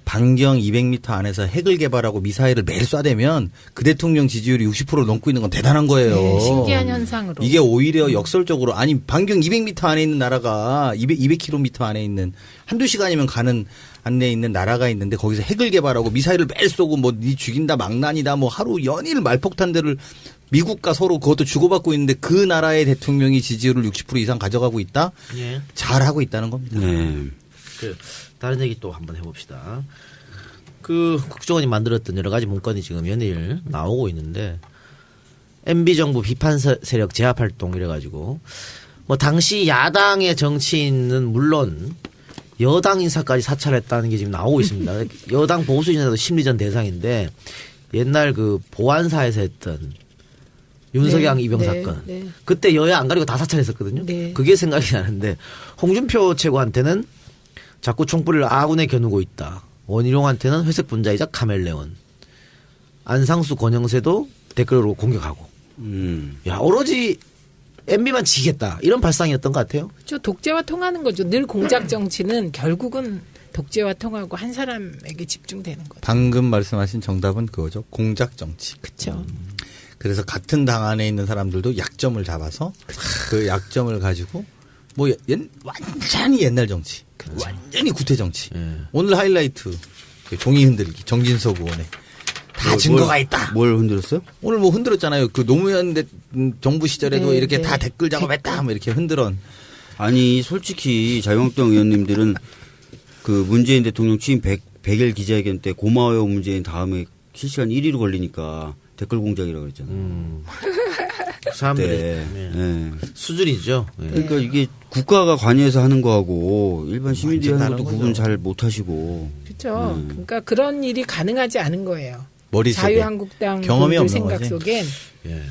반경 200m 안에서 핵을 개발하고 미사일을 매일 쏴대면 그 대통령 지지율이 60%를 넘고 있는 건 대단한 거예요. 네, 신기한 현상으로. 이게 오히려 역설적으로 아니 반경 200m 안에 있는 나라가 200km 안에 있는 한두 시간이면 가는 안내에 있는 나라가 있는데 거기서 핵을 개발하고 미사일을 매일 쏘고 뭐 니 죽인다 망난이다 뭐 하루 연일 말폭탄들을 미국과 서로 그것도 주고받고 있는데 그 나라의 대통령이 지지율을 60% 이상 가져가고 있다? 예. 잘하고 있다는 겁니다. 네. 다른 얘기 또 한번 해봅시다. 그 국정원이 만들었던 여러 가지 문건이 지금 연일 나오고 있는데 MB 정부 비판 세력 제압 활동 이래가지고 뭐 당시 야당의 정치인은 물론 여당 인사까지 사찰했다는 게 지금 나오고 있습니다. 여당 보수 인사도 심리전 대상인데 옛날 그 보안사에서 했던 윤석양 네, 이병 네, 사건 네. 그때 여야 안 가리고 다 사찰했었거든요. 네. 그게 생각이 나는데 홍준표 최고한테는 자꾸 총불을 아군에 겨누고 있다. 원희룡한테는 회색 분자이자 카멜레온. 안상수 권영세도 댓글로 공격하고. 야 오로지 MB만 지겠다. 이런 발상이었던 것 같아요. 저 독재와 통하는 거죠. 늘 공작 정치는 결국은 독재와 통하고 한 사람에게 집중되는 거죠. 방금 말씀하신 정답은 그거죠. 공작 정치. 그렇죠. 그래서 같은 당 안에 있는 사람들도 약점을 잡아서 그 약점을 가지고 뭐 완전히 옛날 정치. 완전히 구태 정치. 오늘 하이라이트 종이 흔들기 정진석 의원의 다 증거가 있다. 뭘 흔들었어요? 오늘 뭐 흔들었잖아요. 그 노무현 정부 시절에도 네, 이렇게 네. 다 댓글 작업했다. 뭐 이렇게 흔들어. 아니 솔직히 자유한국당 의원님들은 그 문재인 대통령 취임 100일 기자회견 때 고마워요 문재인 다음에 실시간 1위로 걸리니까 댓글 공작이라고 그랬잖아요. 그 사람들의 네. 네. 수준이죠. 예. 그러니까 이게 국가가 관여해서 하는 거하고 일반 시민들이 완전 하는 것도 다른 구분 거죠. 잘 못하시고. 그렇죠. 그러니까 그런 일이 가능하지 않은 거예요. 머릿속에 자유한국당 경험이 분들 없는 생각 거지. 속엔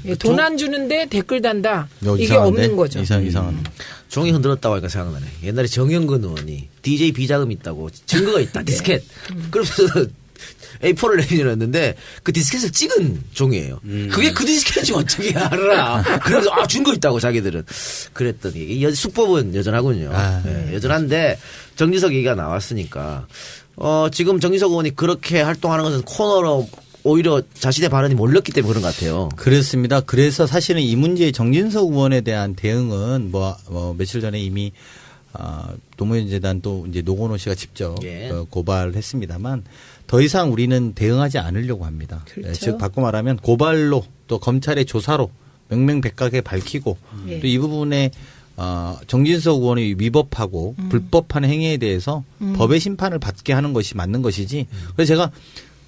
예. 돈 안 주는데 댓글 단다. 이게 이상한데? 없는 거죠. 이상한. 종이 흔들었다고 하니까 생각나네. 옛날에 정영근 의원이 DJ 비자금 있다고 증거가 있다. 디스켓. 그러면서 A4를 내밀었는데 그 디스켓을 찍은 종이에요. 그게 그 디스켓인지 어떻게 알아. 그래서 증거 있다고 자기들은. 그랬더니 이 수법은 여전하군요. 네, 여전한데 정진석 얘기가 나왔으니까 지금 정진석 의원이 그렇게 활동하는 것은 코너로 오히려 자신의 발언이 몰렸기 때문에 그런 것 같아요. 그렇습니다. 그래서 사실은 이 문제의 정진석 의원에 대한 대응은 며칠 전에 이미 노무현재단 또 이제 노건호 씨가 직접 예. 고발을 했습니다만 더 이상 우리는 대응하지 않으려고 합니다. 그렇죠. 즉 바꿔 말하면 고발로 또 검찰의 조사로 명명백각에 밝히고 예. 또 이 부분에 정진석 의원이 위법하고 불법한 행위에 대해서 법의 심판을 받게 하는 것이 맞는 것이지. 그래서 제가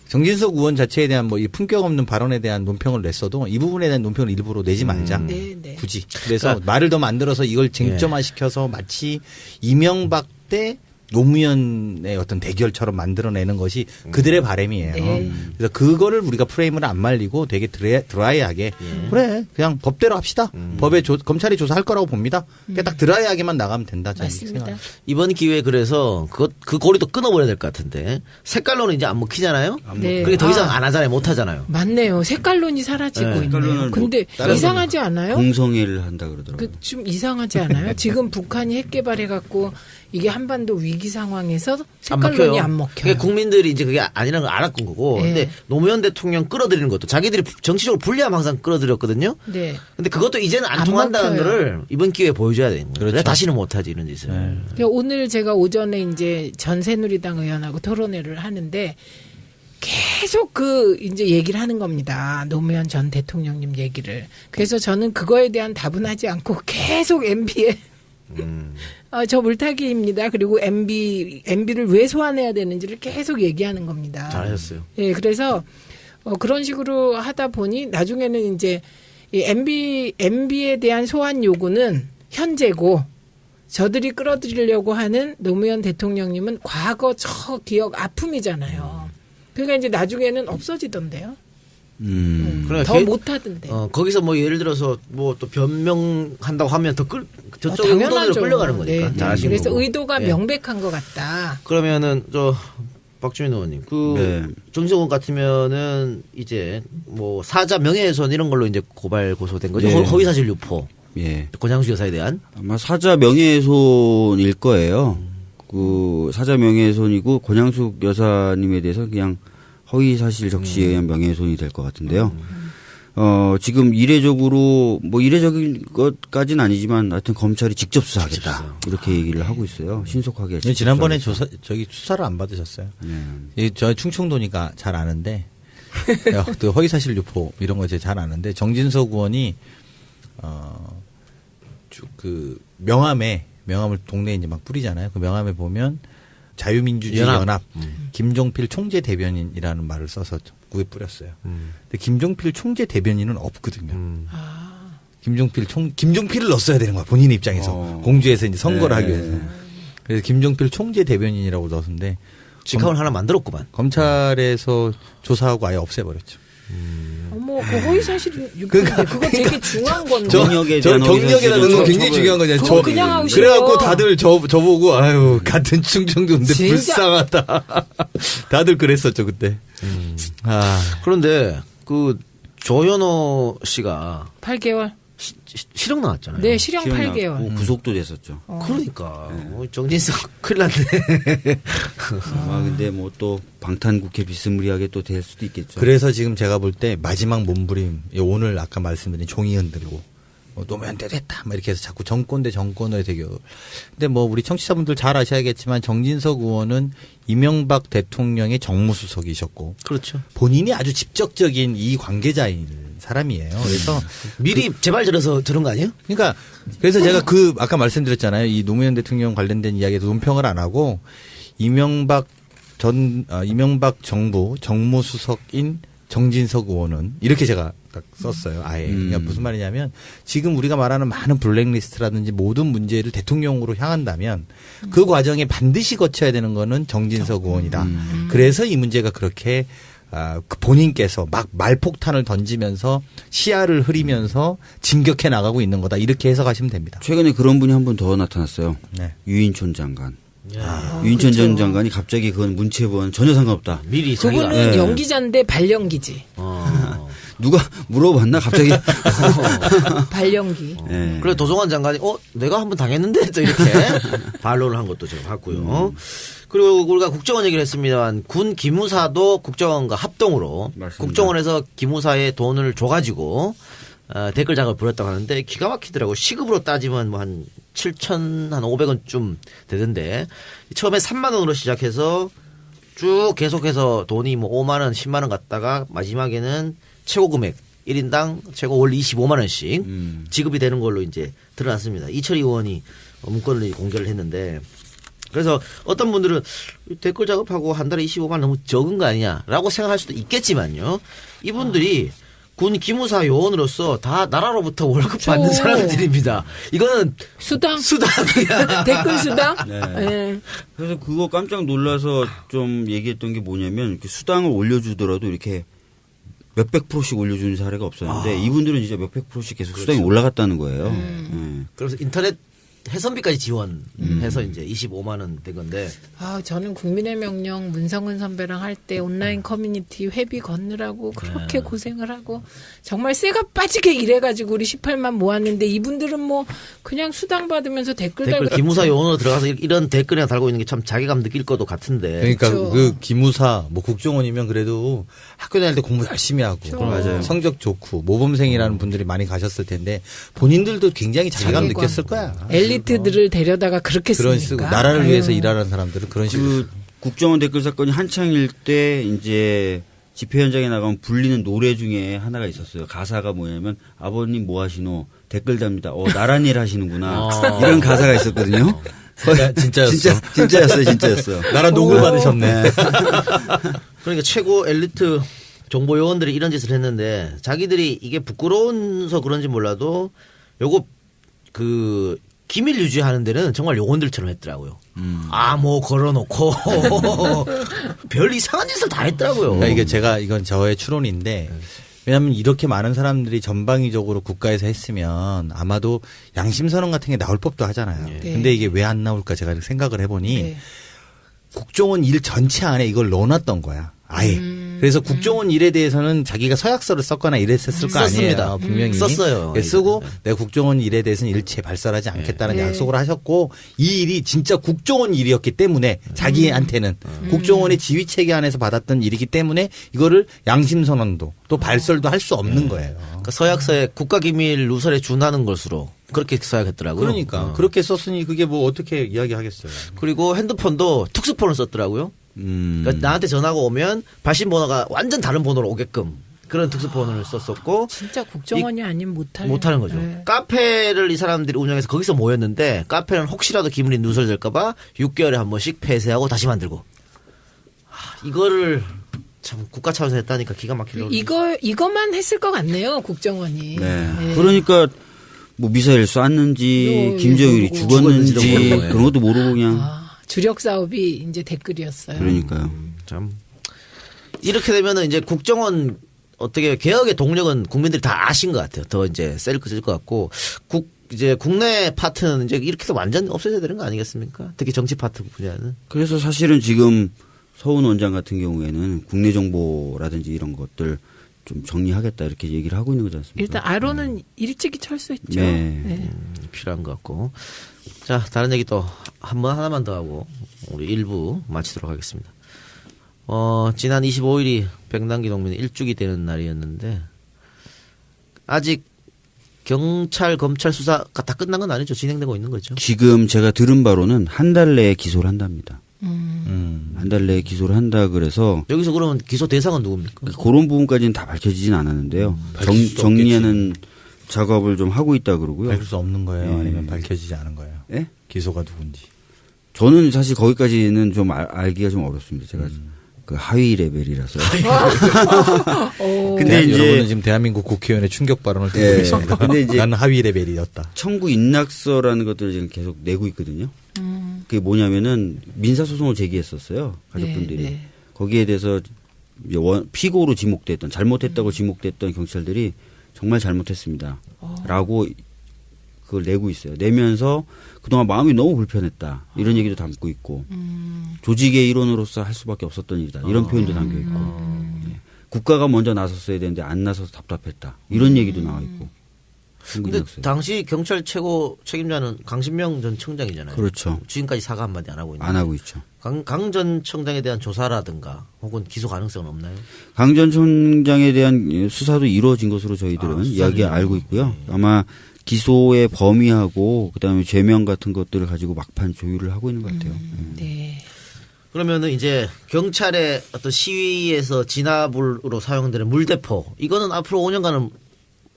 정진석 의원 자체에 대한 뭐 이 품격 없는 발언에 대한 논평을 냈어도 이 부분에 대한 논평을 일부러 내지 말자. 네. 굳이. 그래서 말을 더 만들어서 이걸 쟁점화시켜서 마치 이명박 때 노무현의 어떤 대결처럼 만들어내는 것이 그들의 바람이에요. 네. 그래서 그거를 우리가 프레임을 안 말리고 되게 드라이하게 그래 그냥 법대로 합시다. 법에 검찰이 조사할 거라고 봅니다. 그냥 딱 드라이하게만 나가면 된다. 저는 맞습니다. 생각합니다. 이번 기회에 그래서 그 고리도 끊어버려야 될 것 같은데 색깔론은 이제 안 먹히잖아요. 네. 그게 더 이상 안 하잖아요. 못 하잖아요. 맞네요. 색깔론이 사라지고 네. 있네요. 색깔론을 근데 다른 이상하지 않아요? 공성회를 한다 그러더라고요. 좀 이상하지 않아요? 지금 북한이 핵 개발해갖고 이게 한반도 위기 상황에서 색깔론이 안 먹혀요. 그게 국민들이 이제 그게 아니라는 걸 알았던 거고. 네. 근데 노무현 대통령 끌어들이는 것도 자기들이 정치적으로 불리하면 항상 끌어들였거든요. 네. 근데 그것도 이제는 안 안 통한다는 먹혀요. 거를 이번 기회에 보여줘야 되는 거예요. 그렇죠. 다시는 못하지 이런 짓을. 그러니까 오늘 제가 오전에 이제 전새누리당 의원하고 토론회를 하는데 계속 이제 얘기를 하는 겁니다. 노무현 전 대통령님 얘기를. 그래서 저는 그거에 대한 답은 하지 않고 계속 MB에 저 물타기입니다. 그리고 MB를 왜 소환해야 되는지를 계속 얘기하는 겁니다. 잘하셨어요. 예, 그래서 그런 식으로 하다 보니 나중에는 이제 이 MB에 대한 소환 요구는 현재고 저들이 끌어들이려고 하는 노무현 대통령님은 과거 저 기억 아픔이잖아요. 그러니까 이제 나중에는 없어지던데요. 그래, 더 못하던데. 거기서 뭐 예를 들어서 뭐 또 변명한다고 하면 더 저쪽 의도대로 끌려가는 거니까. 네. 잘하신 그래서 거고. 의도가 예. 명백한 것 같다. 그러면은 박주민 의원님, 네. 정진석 의원 같으면은 이제 뭐 사자 명예훼손 이런 걸로 이제 고발 고소된 거죠. 네. 허위사실 유포. 예. 권양수 여사에 대한. 아마 사자 명예훼손일 거예요. 그 사자 명예훼손이고 권양숙 여사님에 대해서 그냥 허위 사실 적시에 의한 명예훼손이 될 것 같은데요. 지금 이례적으로 뭐 이례적인 것까지는 아니지만 하여튼 검찰이 직접 수사하겠다 이렇게 얘기를 하고 있어요. 신속하게. 직접 지난번에 수사하겠다. 수사를 안 받으셨어요. 네. 저 충청도니까 잘 아는데 또 허위사실 유포 이런 거 제가 잘 아는데 정진석 의원이 그 명함을 동네에 이제 막 뿌리잖아요. 그 명함에 보면 자유민주주의 연합 김종필 총재 대변인이라는 말을 써서 구에 뿌렸어요. 근데 김종필 총재 대변인은 없거든요. 김종필을 넣었어야 되는 거야 본인 입장에서 공주에서 이제 선거를 하기 위해서. 그래서 김종필 총재 대변인이라고 넣었는데 직함을 하나 만들었구만. 검찰에서 조사하고 아예 없애버렸죠. 어머, 그 허위사실 유포인데 그거 되게 중요한 건데. 경력에 대한 경력에다 넣는 거 굉장히 처벌. 중요한 거잖아요. 그거 그냥 하고 싶어요. 그래갖고 다들 저보고 아유 같은 충청도인데 진짜. 불쌍하다. 다들 그랬었죠 그때. 그런데 조현호 씨가 8개월. 실형 나왔잖아요. 네, 실형 시험 8개월. 나왔고 구속도 됐었죠. 그러니까 정진석 큰일 났네. 근데 뭐 또 방탄국회 비스무리하게 또 될 수도 있겠죠. 그래서 지금 제가 볼 때 마지막 몸부림 오늘 아까 말씀드린 종이 흔들고 노무현 때 됐다 막 이렇게 해서 자꾸 정권 대 정권의 대결. 근데 뭐 우리 청취자분들 잘 아셔야겠지만 정진석 의원은 이명박 대통령의 정무수석이셨고 그렇죠. 본인이 아주 직접적인 이 관계자인 사람이에요. 그래서 미리 제발 들어서 들은 거 아니에요? 그러니까 그래서 제가 아까 말씀드렸잖아요. 이 노무현 대통령 관련된 이야기에도 논평을 안 하고 이명박 정부 정무수석인 정진석 의원은 이렇게 제가 딱 썼어요. 아예. 그러니까 무슨 말이냐면 지금 우리가 말하는 많은 블랙리스트라든지 모든 문제를 대통령으로 향한다면 그 과정에 반드시 거쳐야 되는 거는 정진석 의원이다. 그래서 이 문제가 그렇게 그 본인께서 막 말폭탄을 던지면서 시야를 흐리면서 진격해 나가고 있는 거다. 이렇게 해석하시면 됩니다. 최근에 그런 분이 한 분 더 나타났어요. 네. 유인촌 장관. 유인촌 전 장관이 갑자기 그건 문체부와는 전혀 상관없다. 미리 자기가 그분은 네. 연기자인데 발연기지. 누가 물어봤나 갑자기. 발연기. 네. 그래 도종환 장관이 내가 한번 당했는데 또 이렇게 반론을 한 것도 제가 봤고요. 그리고 우리가 국정원 얘기를 했습니다만 군 기무사도 국정원과 합동으로 맞습니다. 국정원에서 기무사에 돈을 줘가지고 댓글 작업을 벌였다고 하는데 기가 막히더라고. 시급으로 따지면 뭐 한 7,500원쯤 되던데 처음에 3만 원으로 시작해서 쭉 계속해서 돈이 뭐 5만 원, 10만 원 갔다가 마지막에는 최고 금액 1인당 최고 월 25만 원씩 지급이 되는 걸로 이제 드러났습니다. 이철희 의원이 문건을 공개를 했는데 그래서 어떤 분들은 댓글 작업하고 한 달에 25만 원 너무 적은 거 아니냐라고 생각할 수도 있겠지만요. 이분들이 군 기무사 요원으로서 다 나라로부터 월급 받는 사람들입니다. 이거는 수당이야. 댓글 수당? 네. 네. 그래서 그거 깜짝 놀라서 좀 얘기했던 게 뭐냐면 이렇게 수당을 올려주더라도 이렇게 몇백 프로씩 올려주는 사례가 없었는데 이분들은 진짜 몇백 프로씩 계속 수당이 올라갔다는 거예요. 네. 그래서 인터넷 해선비까지 지원해서 이제 25만 원 된 건데. 저는 국민의 명령 문성은 선배랑 할 때 온라인 커뮤니티 회비 걷느라고 그렇게 고생을 하고 정말 쇠가 빠지게 일해가지고 우리 18만 모았는데 이분들은 뭐 그냥 수당 받으면서 댓글 달고 기무사 요원으로 들어가서 이런 댓글이나 달고 있는 게 참 자괴감 느낄 것도 같은데. 그러니까 그렇죠. 그 기무사 뭐 국정원이면 그래도 학교 다닐 때 공부 열심히 하고 맞아요. 성적 좋고 모범생이라는 분들이 많이 가셨을 텐데 본인들도 굉장히 자괴감 자괴감. 느꼈을 거야. 엘리트들을 데려다가 그렇게 그런 쓰니까. 식으로 나라를 아유. 위해서 일하는 사람들은 그런 식으로. 그 국정원 댓글 사건이 한창일 때 이제 집회 현장에 나가면 불리는 노래 중에 하나가 있었어요. 가사가 뭐냐면 아버님 뭐 하시노 댓글 답니다. 나란 일 하시는구나. 이런 가사가 있었거든요. 진짜였어. 진짜였어요. 나라 녹을 받으셨네. 그러니까 최고 엘리트 정보 요원들이 이런 짓을 했는데 자기들이 이게 부끄러워서 그런지 몰라도 요거 그 기밀 유지하는 데는 정말 요원들처럼 했더라고요. 뭐 걸어놓고 별 이상한 짓을 다 했더라고요. 그러니까 이건 저의 추론인데 왜냐하면 이렇게 많은 사람들이 전방위적으로 국가에서 했으면 아마도 양심선언 같은 게 나올 법도 하잖아요. 네. 근데 이게 왜 안 나올까 제가 생각을 해보니 네. 국정원 일 전체 안에 이걸 넣어놨던 거야. 아예. 그래서 국정원 일에 대해서는 자기가 서약서를 썼거나 이랬었을 거 썼습니다. 아니에요. 분명히. 썼어요. 쓰고 내가 국정원 일에 대해서는 일체 발설하지 않겠다는 네. 약속을 하셨고 이 일이 진짜 국정원 일이었기 때문에 자기한테는 국정원의 지휘체계 안에서 받았던 일이기 때문에 이거를 양심선언도 또 발설도 할 수 없는 거예요. 그러니까 서약서에 국가기밀 누설에 준하는 것으로 그렇게 서약했더라고요. 그러니까 그렇게 썼으니 그게 뭐 어떻게 이야기하겠어요. 그리고 핸드폰도 특수폰을 썼더라고요. 그러니까 나한테 전화가 오면 발신 번호가 완전 다른 번호로 오게끔 그런 특수폰을 썼었고 진짜 국정원이 아니면 못하는 거죠. 네. 카페를 이 사람들이 운영해서 거기서 모였는데 카페는 혹시라도 기밀이 누설될까봐 6개월에 한 번씩 폐쇄하고 다시 만들고 이거를 참 국가 차원에서 했다니까 기가 막히더라고요. 이것만 했을 것 같네요 국정원이. 네. 네. 그러니까 뭐 미사일 쐈는지 김정일이 모르고. 죽었는지 죽었는지도 모르고. 그런 것도 모르고 그냥 주력 사업이 이제 댓글이었어요. 그러니까요. 참 이렇게 되면은 이제 국정원 어떻게 개혁의 동력은 국민들이 다 아신 것 같아요. 더 이제 셀 것 같고 이제 국내 파트는 이제 이렇게 해서 완전 없어져야 되는 거 아니겠습니까? 특히 정치 파트 분야는. 그래서 사실은 지금 서훈 원장 같은 경우에는 국내 정보라든지 이런 것들 좀 정리하겠다 이렇게 얘기를 하고 있는 거지 않습니까? 일단 아로는 일찍이 철수했죠. 네. 네. 필요한 것 같고. 자, 다른 얘기 또 하나만 더 하고 우리 1부 마치도록 하겠습니다. 지난 25일이 백남기 농민 일주기 되는 날이었는데 아직 경찰 검찰 수사가 다 끝난 건 아니죠. 진행되고 있는 거죠. 지금 제가 들은 바로는 한 달 내에 기소를 한답니다. 한 달 내에 기소를 한다 그래서 여기서 그러면 기소 대상은 누굽니까? 그런 부분까지는 다 밝혀지진 않았는데요. 밝힐 수 정리하는 작업을 좀 하고 있다 그러고요. 밝힐 수 없는 거예요? 아니면 밝혀지지 않은 거예요? 예? 기소가 누군지. 저는 사실 거기까지는 좀 알기가 좀 어렵습니다. 제가 그 하위 레벨이라서. 근데 이제 여러분은 지금 대한민국 국회의원의 충격 발언을 듣고 예. 계십니다. 근데 이제 나는 하위 레벨이었다. 청구 인락서라는 것들을 지금 계속 내고 있거든요. 그게 뭐냐면은 민사소송을 제기했었어요. 가족분들이. 네, 네. 거기에 대해서 이제 피고로 지목됐던 잘못했다고 지목됐던 경찰들이 정말 잘못했습니다. 라고 그걸 내고 있어요. 내면서 그동안 마음이 너무 불편했다. 이런 얘기도 담고 있고 조직의 일원으로서 할 수밖에 없었던 일이다. 이런 표현도 담겨 있고 예. 국가가 먼저 나섰어야 되는데 안 나서서 답답했다. 이런 얘기도 나와 있고. 근데 당시 경찰 최고 책임자는 강신명 전 청장이잖아요. 그렇죠. 지금까지 사과 한마디 안 하고 있는데. 안 하고 있죠. 강 전 청장에 대한 조사라든가 혹은 기소 가능성은 없나요? 강 전 총장에 대한 수사도 이루어진 것으로 저희들은 이야기 알고 있고요. 아마 기소의 범위하고 그다음에 죄명 같은 것들을 가지고 막판 조율을 하고 있는 것 같아요. 네. 그러면은 이제 경찰의 어떤 시위에서 진압으로 사용되는 물대포 이거는 앞으로 5년간은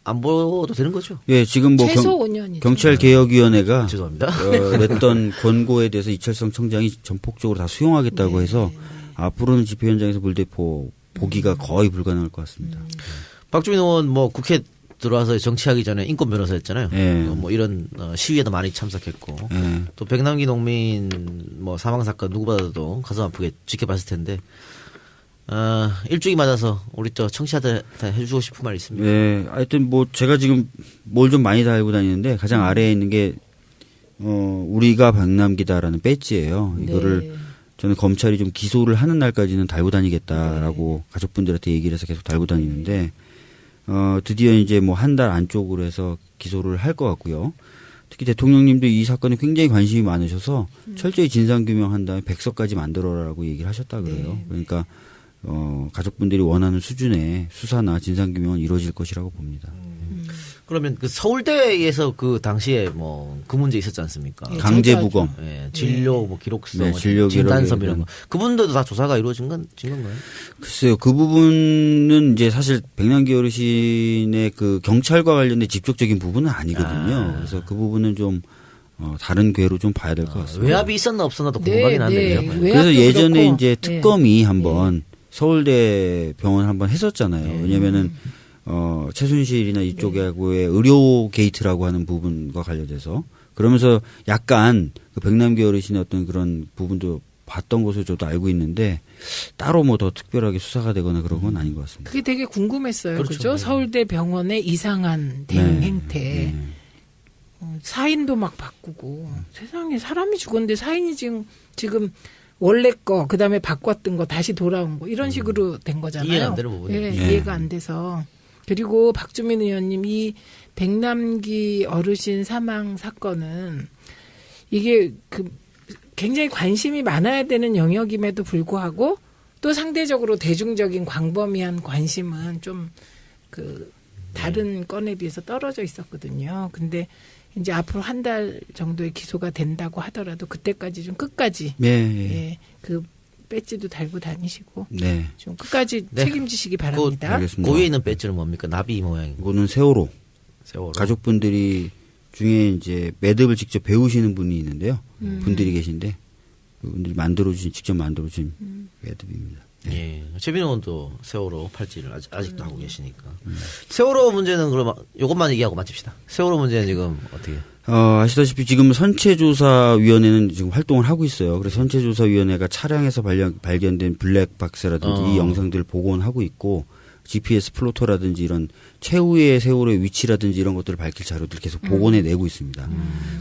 안 보도 되는 거죠? 예, 지금 뭐 최소 5년이죠. 경찰개혁위원회가 죄송합니다. 냈던 권고에 대해서 이철성 청장이 전폭적으로 다 수용하겠다고 해서 앞으로는 집회 현장에서 물대포 보기가 거의 불가능할 것 같습니다. 박주민 의원 뭐 국회 들어와서 정치하기 전에 인권 변호사였잖아요. 예. 뭐 이런 시위에도 많이 참석했고 예. 또 백남기 농민 뭐 사망 사건 누구보다도 가슴 아프게 지켜봤을 텐데 일주기 맞아서 우리 저 청취자들한테 해주고 싶은 말 있습니다. 네, 하여튼 뭐 제가 지금 뭘 좀 많이 달고 다니는데 가장 아래에 있는 게 우리가 백남기다라는 배지예요. 이거를 네. 저는 검찰이 좀 기소를 하는 날까지는 달고 다니겠다라고 가족분들한테 얘기를 해서 계속 달고 다니는데 드디어 이제 뭐 한 달 안쪽으로 해서 기소를 할 것 같고요. 특히 대통령님도 이 사건에 굉장히 관심이 많으셔서 철저히 진상규명한 다음에 백서까지 만들어라라고 얘기를 하셨다 그래요. 그러니까 가족분들이 원하는 수준의 수사나 진상규명은 이루어질 것이라고 봅니다. 그러면 그 서울대에서 그 당시에 뭐 그 문제 있었지 않습니까? 예, 강제부검. 예, 진료 뭐 기록서, 네, 진료 진단서 기록에 이런 거. 그분들도 다 조사가 이루어진 건가요? 글쎄요, 그 부분은 이제 사실 백남기 어르신의 그 경찰과 관련된 직접적인 부분은 아니거든요. 그래서 그 부분은 좀 다른 궤로 좀 봐야 될 것 같습니다. 외압이 있었나 없었나도 궁금하긴 한데. 그죠? 그래서 예전에 그렇고. 이제 특검이 한번 서울대 병원 한번 했었잖아요. 왜냐면은 최순실이나 이쪽하고의 의료 게이트라고 하는 부분과 관련돼서 그러면서 약간 그 백남기 어르신의 어떤 그런 부분도 봤던 것으로 저도 알고 있는데 따로 뭐 더 특별하게 수사가 되거나 그런 건 아닌 것 같습니다. 그게 되게 궁금했어요. 그렇죠. 그죠? 네. 서울대 병원의 이상한 대응 행태. 사인도 막 바꾸고 세상에 사람이 죽었는데 사인이 지금 원래 거 그다음에 바꿨던 거 다시 돌아온 거 이런 식으로 된 거잖아요. 이해가 안 되는 부분이에요. 예, 네. 이해가 안 돼서 그리고 박주민 의원님 이 백남기 어르신 사망 사건은 이게 그 굉장히 관심이 많아야 되는 영역임에도 불구하고 또 상대적으로 대중적인 광범위한 관심은 좀 그 다른 건에 비해서 떨어져 있었거든요. 근데 이제 앞으로 한 달 정도의 기소가 된다고 하더라도 그때까지 좀 끝까지 예, 그 배지도 달고 다니시고 네. 좀 끝까지 네. 책임지시기 바랍니다. 알겠습니다. 고위에 있는 배지는 뭡니까? 나비 모양. 이거는 세월호. 세월호. 가족분들이 중에 이제 매듭을 직접 배우시는 분이 있는데요. 분들이 계신데 그분들이 직접 만들어주신 매듭입니다. 예. 최빈 의원도 세월호 팔찌를 아직도 하고 계시니까. 세월호 문제는 그럼 요것만 얘기하고 마칩시다. 세월호 문제는 지금 어떻게? 아시다시피 지금 선체조사위원회는 지금 활동을 하고 있어요. 그래서 선체조사위원회가 차량에서 발견된 블랙박스라든지 이 영상들을 복원하고 있고 GPS 플로터라든지 이런 최후의 세월호의 위치라든지 이런 것들을 밝힐 자료들 계속 복원해 내고 있습니다.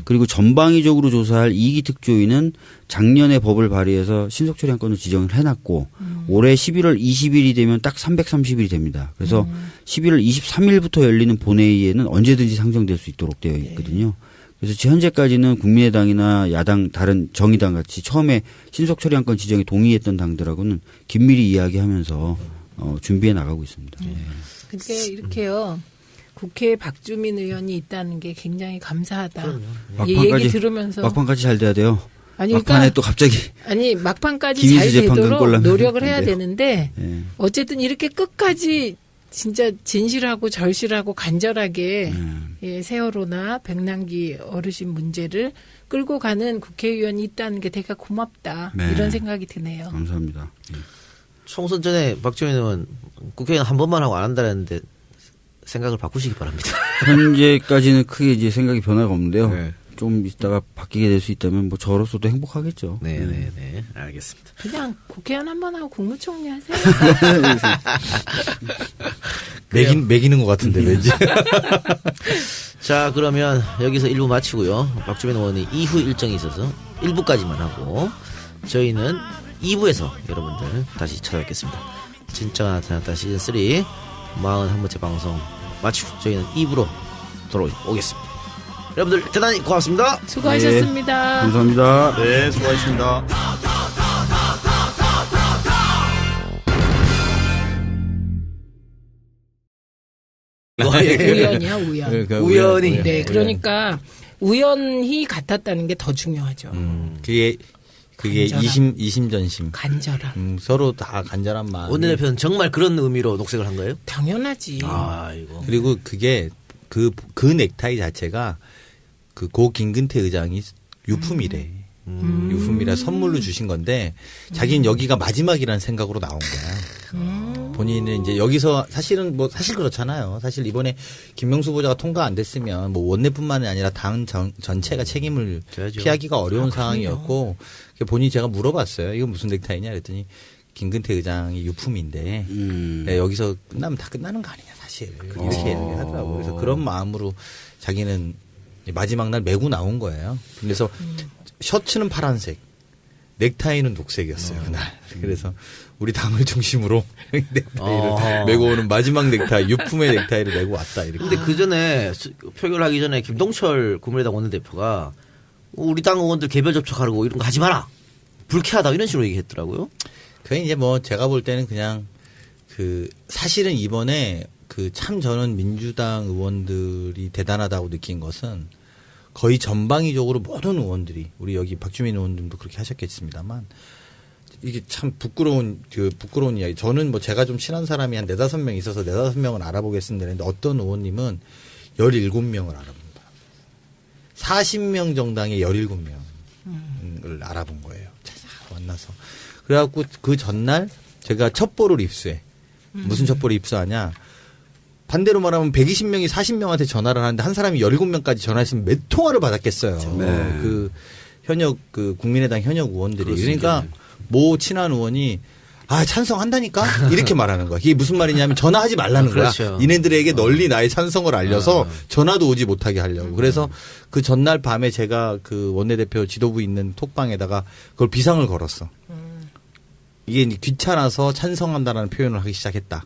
그리고 전방위적으로 조사할 이기 특조위는 작년에 법을 발의해서 신속처리 안건을 지정을 해놨고 올해 11월 20일이 되면 딱 330일이 됩니다. 그래서 11월 23일부터 열리는 본회의에는 언제든지 상정될 수 있도록 되어 있거든요. 그래서 현재까지는 국민의당이나 야당 다른 정의당 같이 처음에 신속처리 안건 지정에 동의했던 당들하고는 긴밀히 이야기하면서 준비해 나가고 있습니다. 그러니까 이렇게요. 국회에 박주민 의원이 있다는 게 굉장히 감사하다. 이 얘기 들으면서 막판까지 잘 돼야 돼요. 아니, 막판에 그러니까 또 갑자기 막판까지 김희수 잘 재판관 되도록 꼴라면 노력을 안 해야 돼요. 되는데 예. 어쨌든 이렇게 끝까지 진짜 진실하고 절실하고 간절하게 예, 세월호나 백남기 어르신 문제를 끌고 가는 국회의원이 있다는 게 되게 고맙다. 네. 이런 생각이 드네요. 감사합니다. 총선 전에 박주민 의원 국회의원 한 번만 하고 안 한다는데 생각을 바꾸시기 바랍니다. 현재까지는 크게 이제 생각이 변화가 없는데요. 네. 좀 있다가 바뀌게 될 수 있다면 뭐 저로서도 행복하겠죠. 네네네. 알겠습니다. 그냥 국회의원 한 번 하고 국무총리 하세요. 매기는 것 같은데 왠지. 자, 그러면 여기서 1부 마치고요. 박주민 의원이 이후 일정이 있어서 1부까지만 하고 저희는 2부에서 여러분들 다시 찾아뵙겠습니다. 진짜가 나타났다 시즌3 41번째 방송 마치고 저희는 2부로 돌아오겠습니다. 여러분들 대단히 고맙습니다. 수고하셨습니다. 감사합니다. 네, 수고하셨습니다. 우연이야, 우연. 그러니까 우연히. 네, 그러니까 우연히 같았다는 게 더 중요하죠. 그게 간절함. 이심전심. 간절함. 서로 다 간절한 마음. 원내대표는 정말 그런 의미로 녹색을 한 거예요? 당연하지. 아이고. 그리고 그게 그 넥타이 자체가 그 고 김근태 의장이 유품이래. 유품이라 선물로 주신 건데 자기는 여기가 마지막이라는 생각으로 나온 거야. 본인은 이제 여기서 사실은 뭐 사실 그렇잖아요. 사실 이번에 김명수 후보자가 통과 안 됐으면 뭐 원내뿐만이 아니라 당 전체가 책임을 져야죠. 피하기가 어려운 상황이었고 본인이 제가 물어봤어요. 이거 무슨 넥타이냐 그랬더니 김근태 의장이 유품인데 네, 여기서 끝나면 다 끝나는 거 아니냐 사실 이렇게 얘기하더라고요. 그래서 그런 마음으로 자기는 마지막 날 메고 나온 거예요. 그래서 셔츠는 파란색, 넥타이는 녹색이었어요 그날. 그래서 우리 당을 중심으로 넥타이를 메고 오는 마지막 넥타이, 유품의 넥타이를 메고 왔다 이렇게. 근데 그 전에 표결하기 전에 김동철 국민의당 원내대표가 우리 당 의원들 개별 접촉하라고 이런 거 하지 마라. 불쾌하다 이런 식으로 얘기했더라고요. 그게 이제 뭐 제가 볼 때는 그냥 그 사실은 이번에 그 참 저는 민주당 의원들이 대단하다고 느낀 것은 거의 전방위적으로 모든 의원들이 우리 여기 박주민 의원님도 그렇게 하셨겠습니다만 이게 참 부끄러운 이야기. 저는 뭐 제가 좀 친한 사람이 한 4-5명 있어서 4-5명을 알아보겠습니다. 그런데 어떤 의원님은 17명을 알아본다. 40명 정당에 17명을 알아본 거예요. 찾아 만나서. 그래갖고 그 전날 제가 첩보를 입수해. 무슨 첩보를 입수하냐. 반대로 말하면 120명이 40명한테 전화를 하는데 한 사람이 17명까지 전화했으면 몇 통화를 받았겠어요. 그 현역 그 국민의당 현역 의원들이. 그러니까 모 친한 의원이 찬성한다니까 이렇게 말하는 거야. 이게 무슨 말이냐면 전화하지 말라는 거야. 그렇죠. 이네들에게 널리 나의 찬성을 알려서 전화도 오지 못하게 하려고. 그래서 그 전날 밤에 제가 그 원내대표 지도부 있는 톡방에다가 그걸 비상을 걸었어. 이게 귀찮아서 찬성한다라는 표현을 하기 시작했다.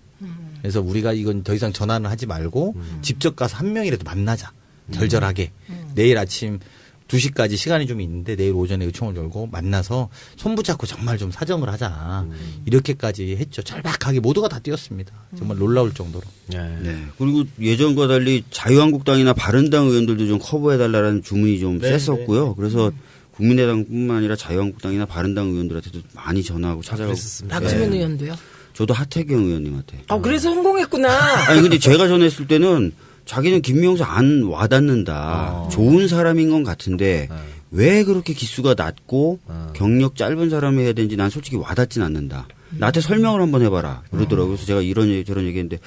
그래서 우리가 이건 더 이상 전화는 하지 말고 직접 가서 한 명이라도 만나자. 절절하게. 내일 아침 2시까지 시간이 좀 있는데 내일 오전에 의총을 열고 만나서 손 붙잡고 정말 좀 사정을 하자. 이렇게까지 했죠. 절박하게 모두가 다 뛰었습니다. 정말 놀라울 정도로. 네. 그리고 예전과 달리 자유한국당이나 바른당 의원들도 좀 커버해달라는 주문이 좀 셌었고요. 그래서 국민의당뿐만 아니라 자유한국당이나 바른당 의원들한테도 많이 전화하고 찾아가고. 박주민 의원도요? 저도 하태경 의원님한테. 그래서 성공했구나. 아니 근데 제가 전했을 때는 자기는 김명수 안 와닿는다. 좋은 사람인 건 같은데 왜 그렇게 기수가 낮고 경력 짧은 사람이 해야 되는지 난 솔직히 와닿진 않는다. 나한테 설명을 한번 해봐라. 그러더라고요. 그래서 제가 이런 얘기 저런 얘기했는데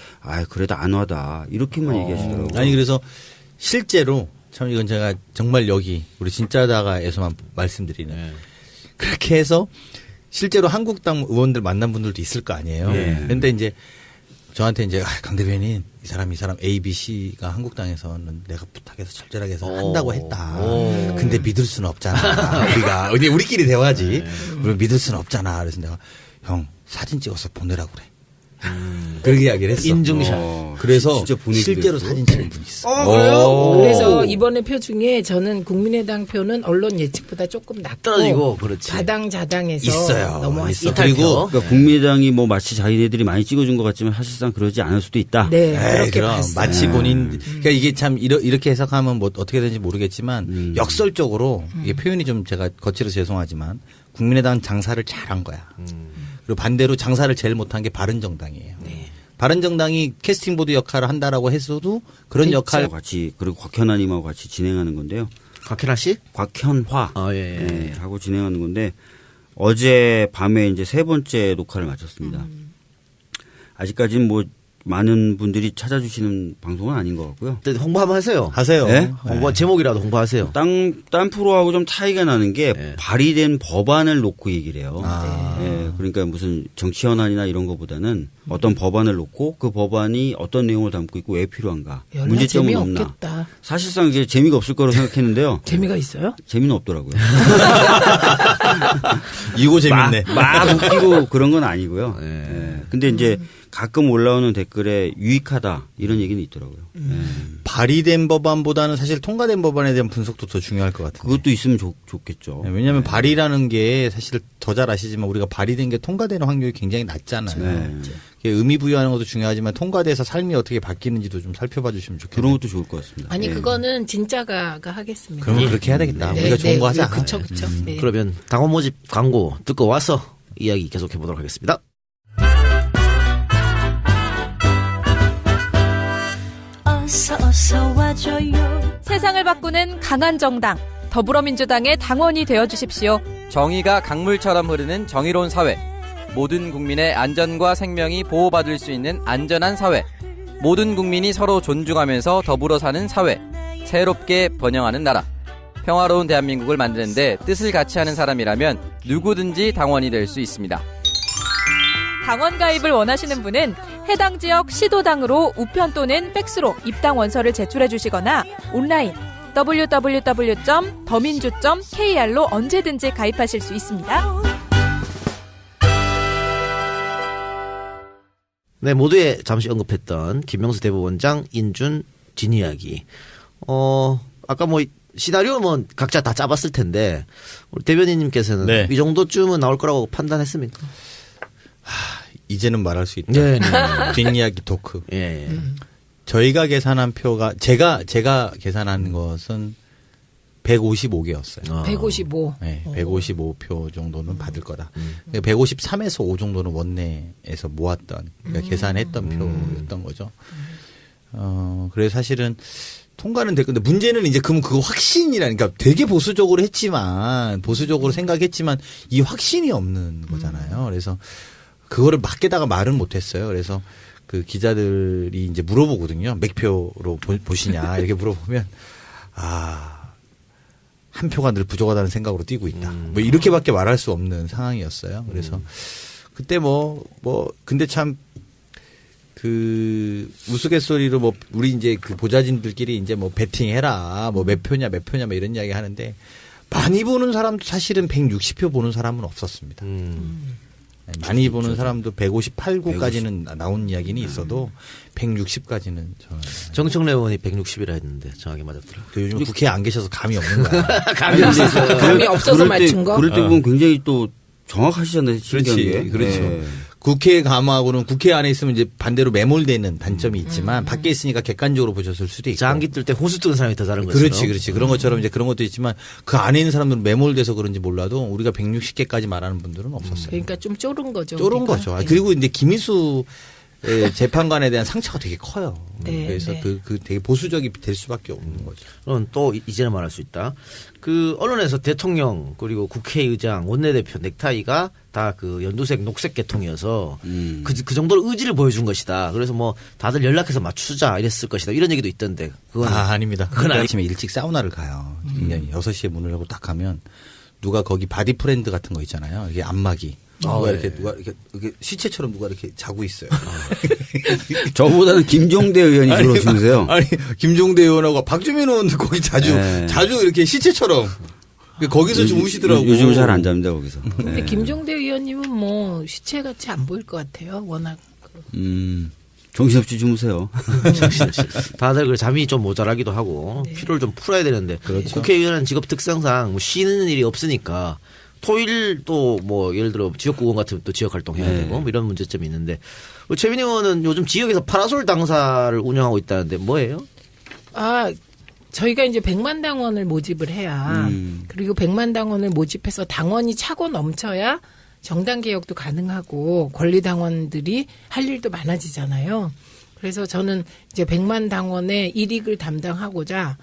그래도 안 와닿아. 이렇게만 얘기하시더라고요. 아니 그래서 실제로 참 이건 제가 정말 여기 우리 진짜다가에서만 말씀드리는 그렇게 해서 실제로 한국당 의원들 만난 분들도 있을 거 아니에요. 그런데 이제 저한테 이제 강 대변인 이 사람 A, B, C가 한국당에서는 내가 부탁해서 절절하게 해서 한다고 했다. 근데 믿을 수는 없잖아. 우리가 우리끼리 대화지. 우리 믿을 수는 없잖아. 그래서 내가 형 사진 찍어서 보내라고 그래. 그렇게 이야기를 했어. 인증샷. 그래서 진짜 보내기도 실제로 했어? 사진 찍은 분이 있어. 그래요? 그래서 이번에 표 중에 저는 국민의당 표는 언론 예측보다 조금 낮고 떨어지고, 그렇지. 자당에서 있어요. 넘어왔어요. 있어. 그리고 그러니까 국민의당이 뭐 마치 자기네들이 많이 찍어준 것 같지만 사실상 그러지 않을 수도 있다. 네, 에이, 그렇게 그럼 봤어요. 마치 본인 그러니까 이게 참 이렇게 해석하면 뭐 어떻게 되는지 모르겠지만 역설적으로 이게 표현이 좀 제가 거칠어서 죄송하지만 국민의당 장사를 잘한 거야. 그리고 반대로 장사를 제일 못한 게 바른정당이에요. 바른정당이 캐스팅 보드 역할을 한다라고 했어도 그런 역할 같이 그리고 곽현아님하고 같이 진행하는 건데요. 곽현아 씨? 곽현화 예. 네, 하고 진행하는 건데 어제 밤에 이제 3번째 녹화를 마쳤습니다. 아직까지는 뭐 많은 분들이 찾아주시는 방송은 아닌 것 같고요. 일단 홍보 한번 하세요. 하세요. 네? 홍보 제목이라도 홍보하세요. 딴 프로하고 좀 차이가 나는 게 네. 발의된 법안을 놓고 얘기를 해요. 아. 예, 그러니까 무슨 정치 현안이나 이런 것보다는 어떤 법안을 놓고 그 법안이 어떤 내용을 담고 있고 왜 필요한가. 연락 문제점은 없나. 재미없겠다. 사실상 이제 재미가 없을 거라고 생각했는데요. 재미가 있어요? 재미는 없더라고요. 이거 재밌네. 막 웃기고 그런 건 아니고요. 네. 예. 근데 이제 가끔 올라오는 댓글에 유익하다 이런 얘기는 있더라고요. 발의된 법안보다는 사실 통과된 법안에 대한 분석도 더 중요할 것 같아요. 그것도 있으면 좋겠죠. 왜냐하면 발의라는 게 사실 더 잘 아시지만 우리가 발의된 게 통과되는 확률이 굉장히 낮잖아요. 네. 이게 의미 부여하는 것도 중요하지만 통과돼서 삶이 어떻게 바뀌는지도 좀 살펴봐 주시면 좋겠네요. 그런 것도 좋을 것 같습니다. 아니 예. 그거는 진짜가 하겠습니다. 그러면 그렇게 해야 되겠다. 우리가 좋은 거 하자. 그쵸. 네. 그러면 당원 모집 광고 듣고 와서 이야기 계속해 보도록 하겠습니다. 어서 와줘요. 세상을 바꾸는 강한 정당 더불어민주당의 당원이 되어주십시오. 정의가 강물처럼 흐르는 정의로운 사회. 모든 국민의 안전과 생명이 보호받을 수 있는 안전한 사회. 모든 국민이 서로 존중하면서 더불어 사는 사회. 새롭게 번영하는 나라. 평화로운 대한민국을 만드는데 뜻을 같이 하는 사람이라면 누구든지 당원이 될 수 있습니다. 당원 가입을 원하시는 분은 해당 지역 시도당으로 우편 또는 팩스로 입당 원서를 제출해 주시거나 온라인 www.더민주.kr로 언제든지 가입하실 수 있습니다. 네, 모두에 잠시 언급했던 김명수 대법원장 인준 진이야기. 아까 뭐 시나리오 뭐 각자 다 짜봤을 텐데 우리 대변인님께서는 네. 이 정도쯤은 나올 거라고 판단했습니까? 이제는 말할 수 있다. 네, 뒷이야기 토크. 예. 저희가 계산한 표가 제가 계산한 것은 155개였어요. 155. 네, 155표 정도는 받을 거다. 153에서 5 정도는 원내에서 모았던, 그러니까 계산했던 표였던 거죠. 그래서 사실은 통과는 될 건데 문제는 이제 그거 확신이라니까 되게 보수적으로 생각했지만 이 확신이 없는 거잖아요. 그래서 그거를 밖에다가 말은 못했어요. 그래서 그 기자들이 이제 물어보거든요. 몇 표로 보시냐 이렇게 물어보면 한 표가 늘 부족하다는 생각으로 뛰고 있다. 뭐 이렇게밖에 말할 수 없는 상황이었어요. 그래서 그때 근데 참 그 우스갯소리로 우리 이제 그 보좌진들끼리 이제 배팅해라 몇 표냐 뭐 이런 이야기 하는데 많이 보는 사람도 사실은 160표 보는 사람은 없었습니다. 많이 보는 사람도 158구까지는 나온 이야기는 있어도 160까지는 정청래 의원이 160이라 했는데 정확히 맞았더라고요. 요즘 국회에 안 계셔서 감이 없는 거야. 감이 없어서. 감이 없어서 맞춘 거? 그럴 때 보면 굉장히 또 정확하시잖아요. 그렇지. 그렇죠. 네. 국회 감하고는 국회 안에 있으면 이제 반대로 매몰되는 단점이 있지만 밖에 있으니까 객관적으로 보셨을 수도 있고. 장기 뜰 때 호수 뜨는 사람이 더 다른 거죠. 그렇지. 그런 것처럼 이제 그런 것도 있지만 그 안에 있는 사람들은 매몰돼서 그런지 몰라도 우리가 160개까지 말하는 분들은 없었어요. 그러니까 좀 쫄은 거죠. 쫄은 우리가. 거죠. 그리고 이제 김희수 재판관에 대한 상처가 되게 커요. 네, 그래서 네. 그 되게 보수적이 될 수밖에 없는 거죠. 그럼 또 이제는 말할 수 있다. 그 언론에서 대통령 그리고 국회의장 원내대표 넥타이가 다 그 연두색 녹색 계통이어서 그 정도로 의지를 보여준 것이다. 그래서 뭐 다들 연락해서 맞추자 이랬을 것이다. 이런 얘기도 있던데 그건 아닙니다. 그건 아니- 아침에 일찍 사우나를 가요. 굉장히 6시에 문을 열고 딱 가면 누가 거기 바디 프렌드 같은 거 있잖아요. 이게 안마기. 누가 이렇게 시체처럼 누가 이렇게 자고 있어요. 저보다는 김종대 의원이 주로 주무세요. 아니 김종대 의원하고 박주민 의원도 거기 자주 이렇게 시체처럼 거기서 주무시더라고. 요즘 잘 안 잡니다 거기서. 근데 김종대 의원님은 뭐 시체같이 안 보일 것 같아요. 워낙. 정신없이 주무세요. 다들 그 잠이 좀 모자라기도 하고 피로를 좀 풀어야 되는데 국회의원은 직업 특성상 뭐 쉬는 일이 없으니까 토일도 뭐 예를 들어 지역구원 같은 또 지역 활동해야 되고 뭐 이런 문제점이 있는데 최민희 의원은 요즘 지역에서 파라솔 당사를 운영하고 있다는데 뭐예요? 저희가 이제 100만 당원을 모집을 해야 그리고 100만 당원을 모집해서 당원이 차고 넘쳐야 정당 개혁도 가능하고 권리 당원들이 할 일도 많아지잖아요. 그래서 저는 이제 100만 당원의 일익을 담당하고자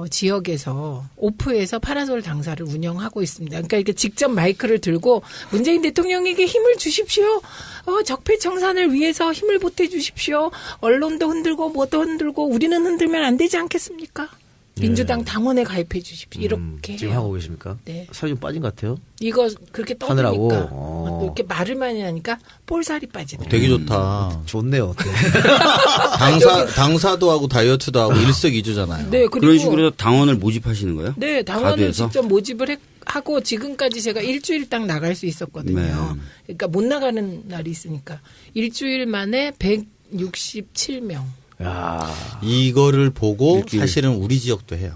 지역에서 오프에서 파라솔 당사를 운영하고 있습니다. 그러니까 이렇게 직접 마이크를 들고 문재인 대통령에게 힘을 주십시오. 적폐청산을 위해서 힘을 보태 주십시오. 언론도 흔들고 뭐도 흔들고 우리는 흔들면 안 되지 않겠습니까? 민주당 당원에 가입해 주십시오. 이렇게 지금 해요. 하고 계십니까? 네. 살이 좀 빠진 것 같아요. 이거 그렇게 하느라고. 떠드니까 또 이렇게 말을 많이 하니까 볼살이 빠지네. 되게 좋다. 좋네요. 당사도 하고 다이어트도 하고 일석이조잖아요. 네, 그리고 그런 식으로 해서 당원을 모집하시는 거예요? 네, 당원을 가두에서? 직접 모집을 하고 지금까지 제가 일주일당 나갈 수 있었거든요. 네. 그러니까 못 나가는 날이 있으니까 일주일 만에 167명. 야. 이거를 보고 일주일. 사실은 우리 지역도 해요.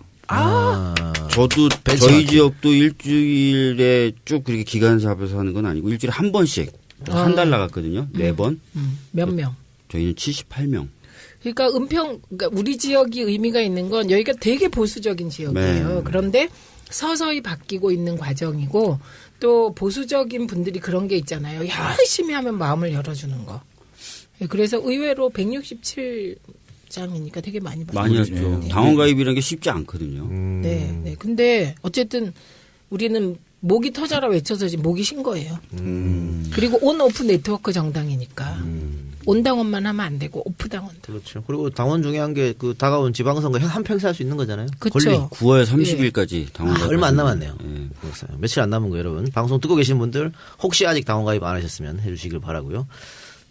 저도 벤치마킹. 저희 지역도 일주일에 쭉 그렇게 기간 잡아서 하는 건 아니고 일주일에 한 번씩 한 달 나갔거든요. 4번. 몇 명? 저희는 78명. 그러니까 그러니까 우리 지역이 의미가 있는 건 여기가 되게 보수적인 지역이에요. 네. 그런데 서서히 바뀌고 있는 과정이고 또 보수적인 분들이 그런 게 있잖아요. 열심히 하면 마음을 열어주는 거. 그래서 의외로 167장이니까 되게 많이 받았어요. 많이 했죠. 네. 당원 가입이라는 게 쉽지 않거든요. 네, 네. 근데 어쨌든 우리는 목이 터져라 외쳐서 지금 목이 신 거예요. 그리고 온 오프 네트워크 정당이니까 온 당원만 하면 안 되고 오프 당원도. 그렇죠. 그리고 당원 중요한 게 그 다가온 지방선거 한평생 할 수 있는 거잖아요. 그쵸. 권리. 9월 30일까지 당원 가입. 얼마 안 남았네요. 예. 그래서 며칠 안 남은 거 여러분. 방송 듣고 계신 분들 혹시 아직 당원 가입 안 하셨으면 해주시길 바라고요.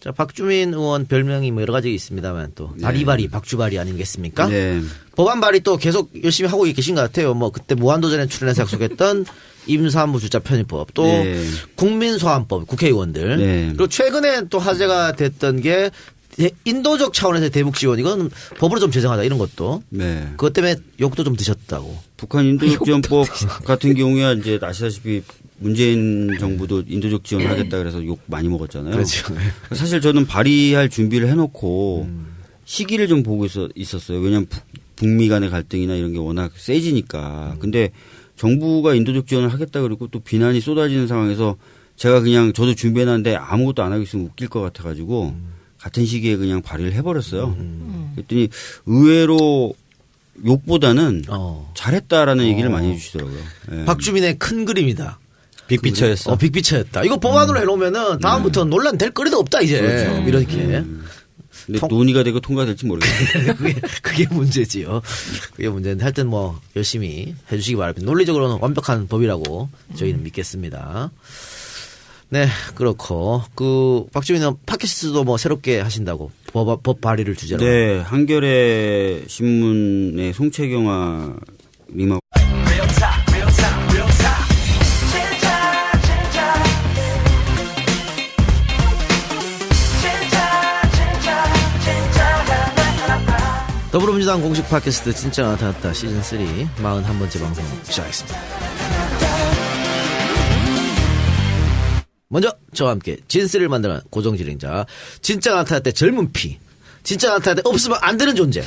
자, 박주민 의원 별명이 뭐 여러 가지 있습니다만 또 바리바리 박주바리 아니겠습니까? 네. 법안 발의 또 계속 열심히 하고 계신 것 같아요. 뭐 그때 무한도전에 출연해서 약속했던 임산부 주자 편입법, 또 네. 국민소환법, 국회의원들. 네. 그리고 최근에 또 화제가 됐던 게 인도적 차원에서의 대북 지원, 이건 법으로 좀 제정하자 이런 것도. 네. 그것 때문에 욕도 좀 드셨다고. 북한 인도적 지원법 같은 경우에 이제 아시다시피 문재인 정부도 인도적 지원하겠다 그래서 욕 많이 먹었잖아요. 그렇죠. 사실 저는 발의할 준비를 해놓고 시기를 좀 보고 있었어요. 왜냐하면 북미 간의 갈등이나 이런 게 워낙 세지니까. 근데 정부가 인도적 지원을 하겠다 그러고 또 비난이 쏟아지는 상황에서 제가 그냥 저도 준비해놨는데 아무것도 안 하고 있으면 웃길 것 같아가지고 같은 시기에 그냥 발의를 해버렸어요. 그랬더니 의외로 욕보다는 잘했다라는 얘기를 많이 해주시더라고요. 예. 박주민의 큰 그림이다. 빅피처였어. 빅피처였다. 이거 법안으로 해놓으면은 다음부터 논란 될 거리도 없다 이제. 그렇죠. 이렇게. 근데 논의가 되고 통과될지 모르겠어요. 그게 문제지요. 그게 문제인데 하여튼 뭐 열심히 해주시기 바랍니다. 논리적으로는 완벽한 법이라고 저희는 믿겠습니다. 네, 그렇고 그 박주민은 팟캐스트도 뭐 새롭게 하신다고 법 발의를 주제로. 네, 한겨레 신문의 송채경아 님하고 더불어민주당 공식 팟캐스트 진짜 나타났다 시즌 3 41번째 방송 시작하겠습니다. 먼저 저와 함께 진스를 만드는 고정진행자, 진짜 나타났다 젊은 피, 진짜 나타났다 없으면 안 되는 존재,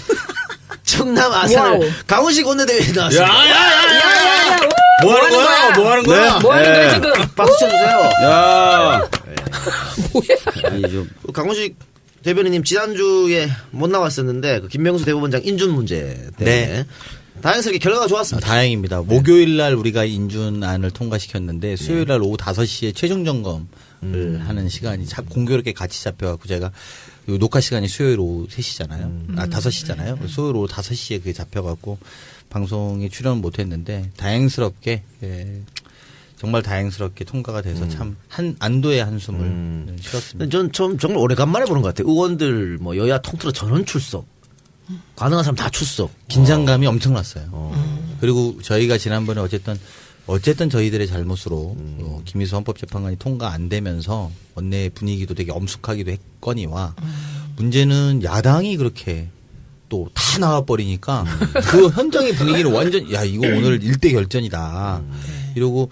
청남 아산을 와우. 강훈식 원내대회에 나왔습니다. 야야야야! 뭐 하는 거야? 뭐 하는 거야? 뭐 하는 거야 지금? 박수 쳐주세요. 야 뭐야? 아니죠. 강훈식 대변인님 지난주에 못 나왔었는데 그 김명수 대법원장 인준 문제 때문에 네. 다행스럽게 결과가 좋았습니다. 다행입니다. 목요일 날 우리가 인준안을 통과시켰는데 수요일 날 오후 5시에 최종 점검을 하는 시간이 공교롭게 같이 잡혀갖고 제가 요 녹화 시간이 수요일 오후 3시잖아요. 5시잖아요. 수요일 오후 5시에 그게 잡혀갖고 방송에 출연을 못했는데 다행스럽게 정말 다행스럽게 통과가 돼서 참 안도의 한숨을 쉬었습니다. 전 정말 오래간만에 보는 것 같아요. 의원들 뭐 여야 통틀어 전원 출석. 가능한 사람 다 출석. 긴장감이 엄청났어요. 그리고 저희가 지난번에 어쨌든 저희들의 잘못으로 김희수 헌법재판관이 통과 안 되면서 원내 분위기도 되게 엄숙하기도 했거니와 문제는 야당이 그렇게 또 다 나와버리니까 그 현장의 분위기는 완전 야 이거 오늘 일대 결전이다 이러고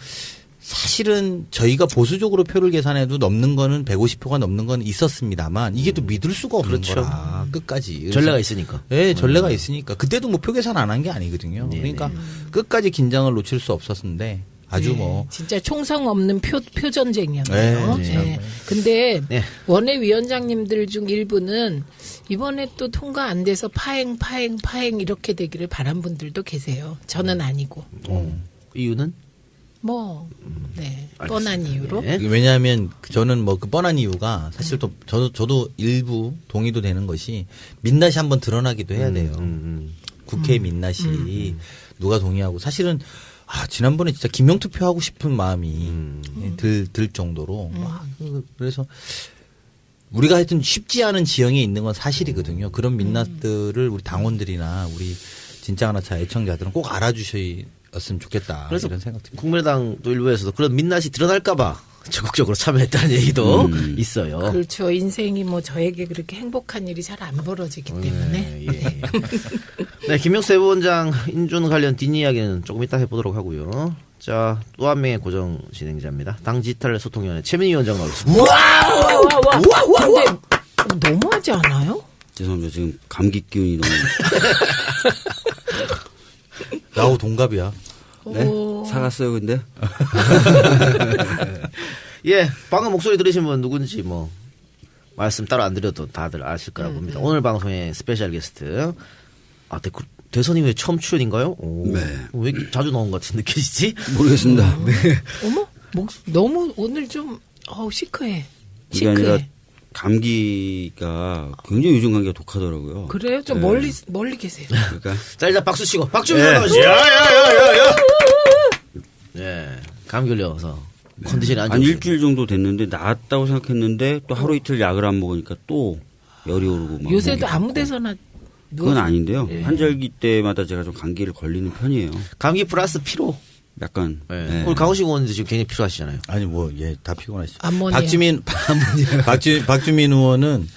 사실은 저희가 보수적으로 표를 계산해도 넘는 거는 150표가 넘는 건 있었습니다만 이게 또 믿을 수가 없는 거라 끝까지. 그래서 전례가 있으니까. 네, 전례가 있으니까 그때도 뭐 표 계산 안 한 게 아니거든요. 그러니까 끝까지 긴장을 놓칠 수 없었는데 아주 네, 뭐 진짜 총성 없는 표전쟁이었네요. 네, 네. 근데 네. 원외위원장님들 중 일부는 이번에 또 통과 안 돼서 파행 이렇게 되기를 바란 분들도 계세요. 저는 아니고. 이유는? 뭐, 네. 뻔한 이유로. 네. 왜냐하면 저는 뭐 그 뻔한 이유가 사실 또 저도 일부 동의도 되는 것이 민낯이 한번 드러나기도 해야 돼요. 국회 민낯이 누가 동의하고 사실은 지난번에 진짜 김영 투표하고 싶은 마음이 들 정도로 막 그래서 우리가 하여튼 쉽지 않은 지형에 있는 건 사실이거든요. 그런 민낯들을 우리 당원들이나 우리 진짜 하나차 애청자들은 꼭 알아주셨으면 좋겠다. 그래서 이런 생각 듭니다. 국민의당도 일부에서도 그런 민낯이 드러날까봐 적극적으로 참여했다는 얘기도 있어요. 그렇죠. 인생이 뭐 저에게 그렇게 행복한 일이 잘 안 벌어지기 때문에. 예. 네, 김명수 대법원장 인준 관련 뒷이야기는 조금 이따 해보도록 하고요. 자, 또 한 명의 고정 진행자입니다. 당 디지털 소통위원회 최민희 위원장 나오겠습니다. 근데 너무하지 않아요? 죄송합니다. 지금 감기 기운이 너무. 나하고 동갑이야. 네? 사갔어요, 근데? 예, 방금 목소리 들으신 분 누군지 뭐 말씀 따로 안 드려도 다들 아실 거라고 봅니다. 오늘 방송의 스페셜 게스트 대선이 왜 처음 출연인가요? 오, 네. 왜 이렇게 자주 나온 것 같은 느낌이지? 모르겠습니다. 어머? 너무 오늘 좀 시크해. 이게 아니라 시크해. 감기가 굉장히 요즘 감기가 독하더라고요. 그래요? 좀 네. 멀리 계세요. 그러니까 자, 일단 박수 치고 박주민 예. 나와주시죠. 야야야야야. 예, 감기 걸려서 컨디션이 안 한 좋으시고. 일주일 정도 됐는데 나았다고 생각했는데 또 하루 이틀 약을 안 먹으니까 또 열이 오르고 막 요새도 목이 아무 붓고. 데서나 그건 아닌데요. 예. 환절기 때마다 제가 좀 감기를 걸리는 편이에요. 감기 플러스 피로. 약간. 예. 네. 오늘 강호식 의원도 지금 굉장히 필요하시잖아요. 아니 다 피곤하시죠. 암모니아. 박주민 의원은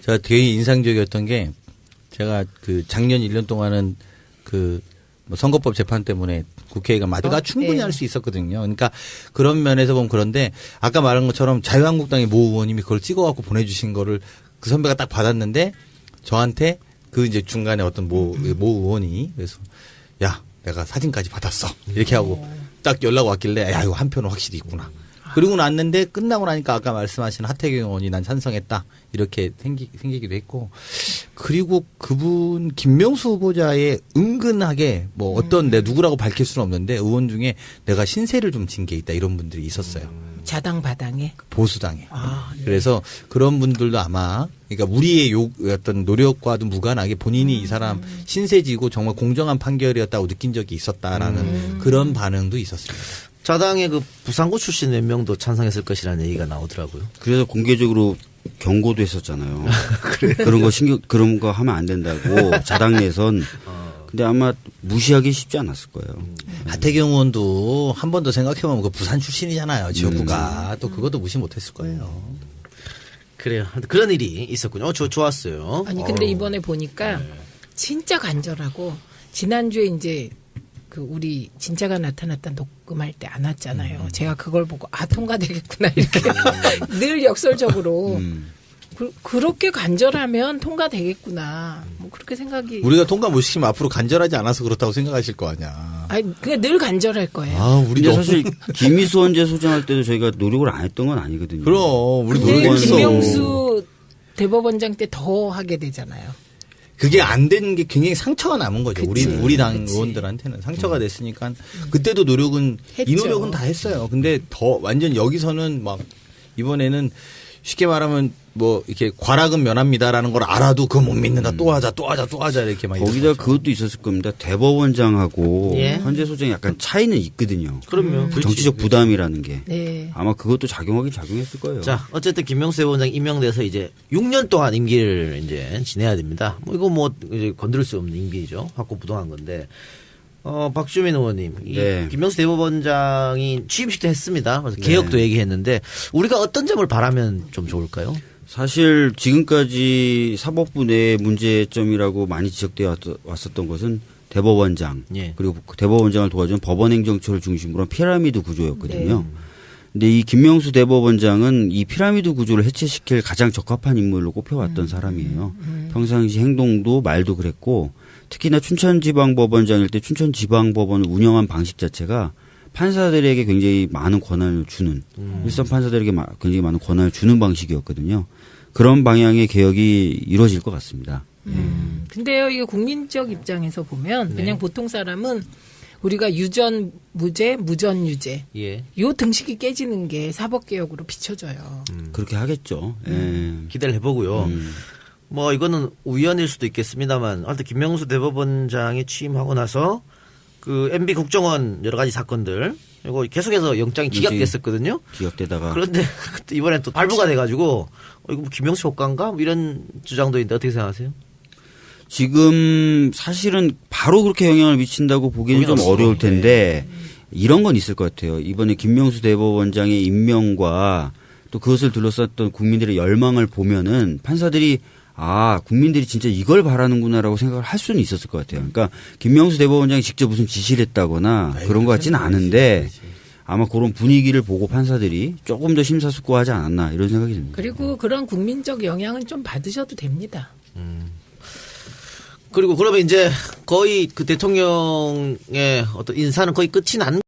제가 되게 인상적이었던 게 제가 그 작년 1년 동안은 그 뭐 선거법 재판 때문에 국회가 마주가 충분히 네. 할 수 있었거든요. 그러니까 그런 면에서 보면 그런데 아까 말한 것처럼 자유한국당의 모 의원님이 그걸 찍어갖고 보내주신 거를 그 선배가 딱 받았는데 저한테 그 이제 중간에 어떤 모 의원이 그래서 야 내가 사진까지 받았어 이렇게 하고 딱 연락 왔길래 야 이거 한 표는 확실히 있구나. 그리고 났는데 끝나고 나니까 아까 말씀하신 하태경 의원이 난 찬성했다 이렇게 생기기도 했고 그리고 그분 김명수 후보자의 은근하게 뭐 어떤 내 누구라고 밝힐 수는 없는데 의원 중에 내가 신세를 좀 진 게 있다 이런 분들이 있었어요. 자당바당에. 보수당에. 네. 그래서 그런 분들도 아마 그러니까 우리의 어떤 노력과도 무관하게 본인이 이 사람 신세지고 정말 공정한 판결이었다고 느낀 적이 있었다라는 그런 반응도 있었습니다. 자당의 그 부산고 출신 몇 명도 찬성했을 것이라는 얘기가 나오더라고요. 그래서 공개적으로 경고도 했었잖아요. 그런 거 하면 안 된다고 자당 내선. 근데 아마 무시하기 쉽지 않았을 거예요. 하태경 의원도 한 번 더 생각해보면 그 부산 출신이잖아요. 지역구가. 또 그것도 무시 못했을 거예요. 그래요. 그런 일이 있었군요. 좋았어요. 아니 근데 이번에 보니까 진짜 간절하고 지난주에 이제 그 우리 진짜가 나타났다 녹음할 때 안 왔잖아요. 제가 그걸 보고 통과되겠구나 이렇게 늘 역설적으로 그렇게 간절하면 통과되겠구나. 뭐 그렇게 생각이. 우리가 통과 못 시키면 앞으로 간절하지 않아서 그렇다고 생각하실 거 아니야. 아니 그냥 늘 간절할 거예요. 근데 사실 김희수 헌재 소장할 때도 저희가 노력을 안 했던 건 아니거든요. 그럼 우리 근데 노력은 김명수 대법원장 때 더 하게 되잖아요. 그게 안 된 게 굉장히 상처가 남은 거죠. 그치. 우리 당 그치. 의원들한테는 상처가 됐으니까 그때도 노력은 했죠. 이 노력은 다 했어요. 근데 더 완전 여기서는 막 이번에는 쉽게 말하면 뭐 이렇게 과락은 면합니다라는 걸 알아도 그거 못 믿는다. 또 하자 이렇게 막 거기다 이랬었죠. 그것도 있었을 겁니다. 대법원장하고 예. 헌재 소장이 약간 차이는 있거든요. 그럼요. 그 정치적 부담이라는 게. 네. 아마 그것도 작용했을 거예요. 자, 어쨌든 김명수 대법원장 임명돼서 이제 6년 동안 임기를 이제 지내야 됩니다. 뭐 이거 뭐 이제 건드릴 수 없는 임기죠. 확고부동한 건데. 박주민 의원님, 이 네. 김명수 대법원장이 취임식도 했습니다. 그래서 개혁도 얘기했는데 우리가 어떤 점을 바라면 좀 좋을까요? 사실 지금까지 사법부 내 문제점이라고 많이 지적되어 왔었던 것은 대법원장 예. 그리고 대법원장을 도와준 법원행정처를 중심으로 한 피라미드 구조였거든요. 네. 근데 이 김명수 대법원장은 이 피라미드 구조를 해체시킬 가장 적합한 인물로 꼽혀왔던 사람이에요. 평상시 행동도 말도 그랬고 특히나 춘천지방법원장일 때 춘천지방법원을 운영한 방식 자체가 판사들에게 굉장히 많은 권한을 주는 일선 판사들에게 굉장히 많은 권한을 주는 방식이었거든요. 그런 방향의 개혁이 이루어질 것 같습니다. 근데요, 이게 국민적 입장에서 보면 그냥 보통 사람은 우리가 유전 무죄, 무전 유죄 예. 요 등식이 깨지는 게 사법개혁으로 비춰져요. 그렇게 하겠죠. 예. 기대를 해보고요. 뭐 이거는 우연일 수도 있겠습니다만, 하여튼 김명수 대법원장이 취임하고 나서 그 MB 국정원 여러 가지 사건들 이거 계속해서 영장이 기각됐었거든요. 기각되다가 그런데 이번엔 또 발부가 돼가지고 이거 뭐 김명수 효과인가? 뭐 이런 주장도 있는데 어떻게 생각하세요? 지금 사실은 바로 그렇게 영향을 미친다고 보기는 좀 어려울 텐데 이런 건 있을 것 같아요. 이번에 김명수 대법원장의 임명과 또 그것을 둘러쌌던 국민들의 열망을 보면은 판사들이 국민들이 진짜 이걸 바라는구나라고 생각을 할 수는 있었을 것 같아요. 그러니까 김명수 대법원장이 직접 무슨 지시를 했다거나 그런 것 같지는 않은데 아마 그런 분위기를 보고 판사들이 조금 더 심사숙고하지 않았나 이런 생각이 듭니다. 그리고 그런 국민적 영향은 좀 받으셔도 됩니다. 그리고 그러면 이제 거의 그 대통령의 어떤 인사는 거의 끝이 난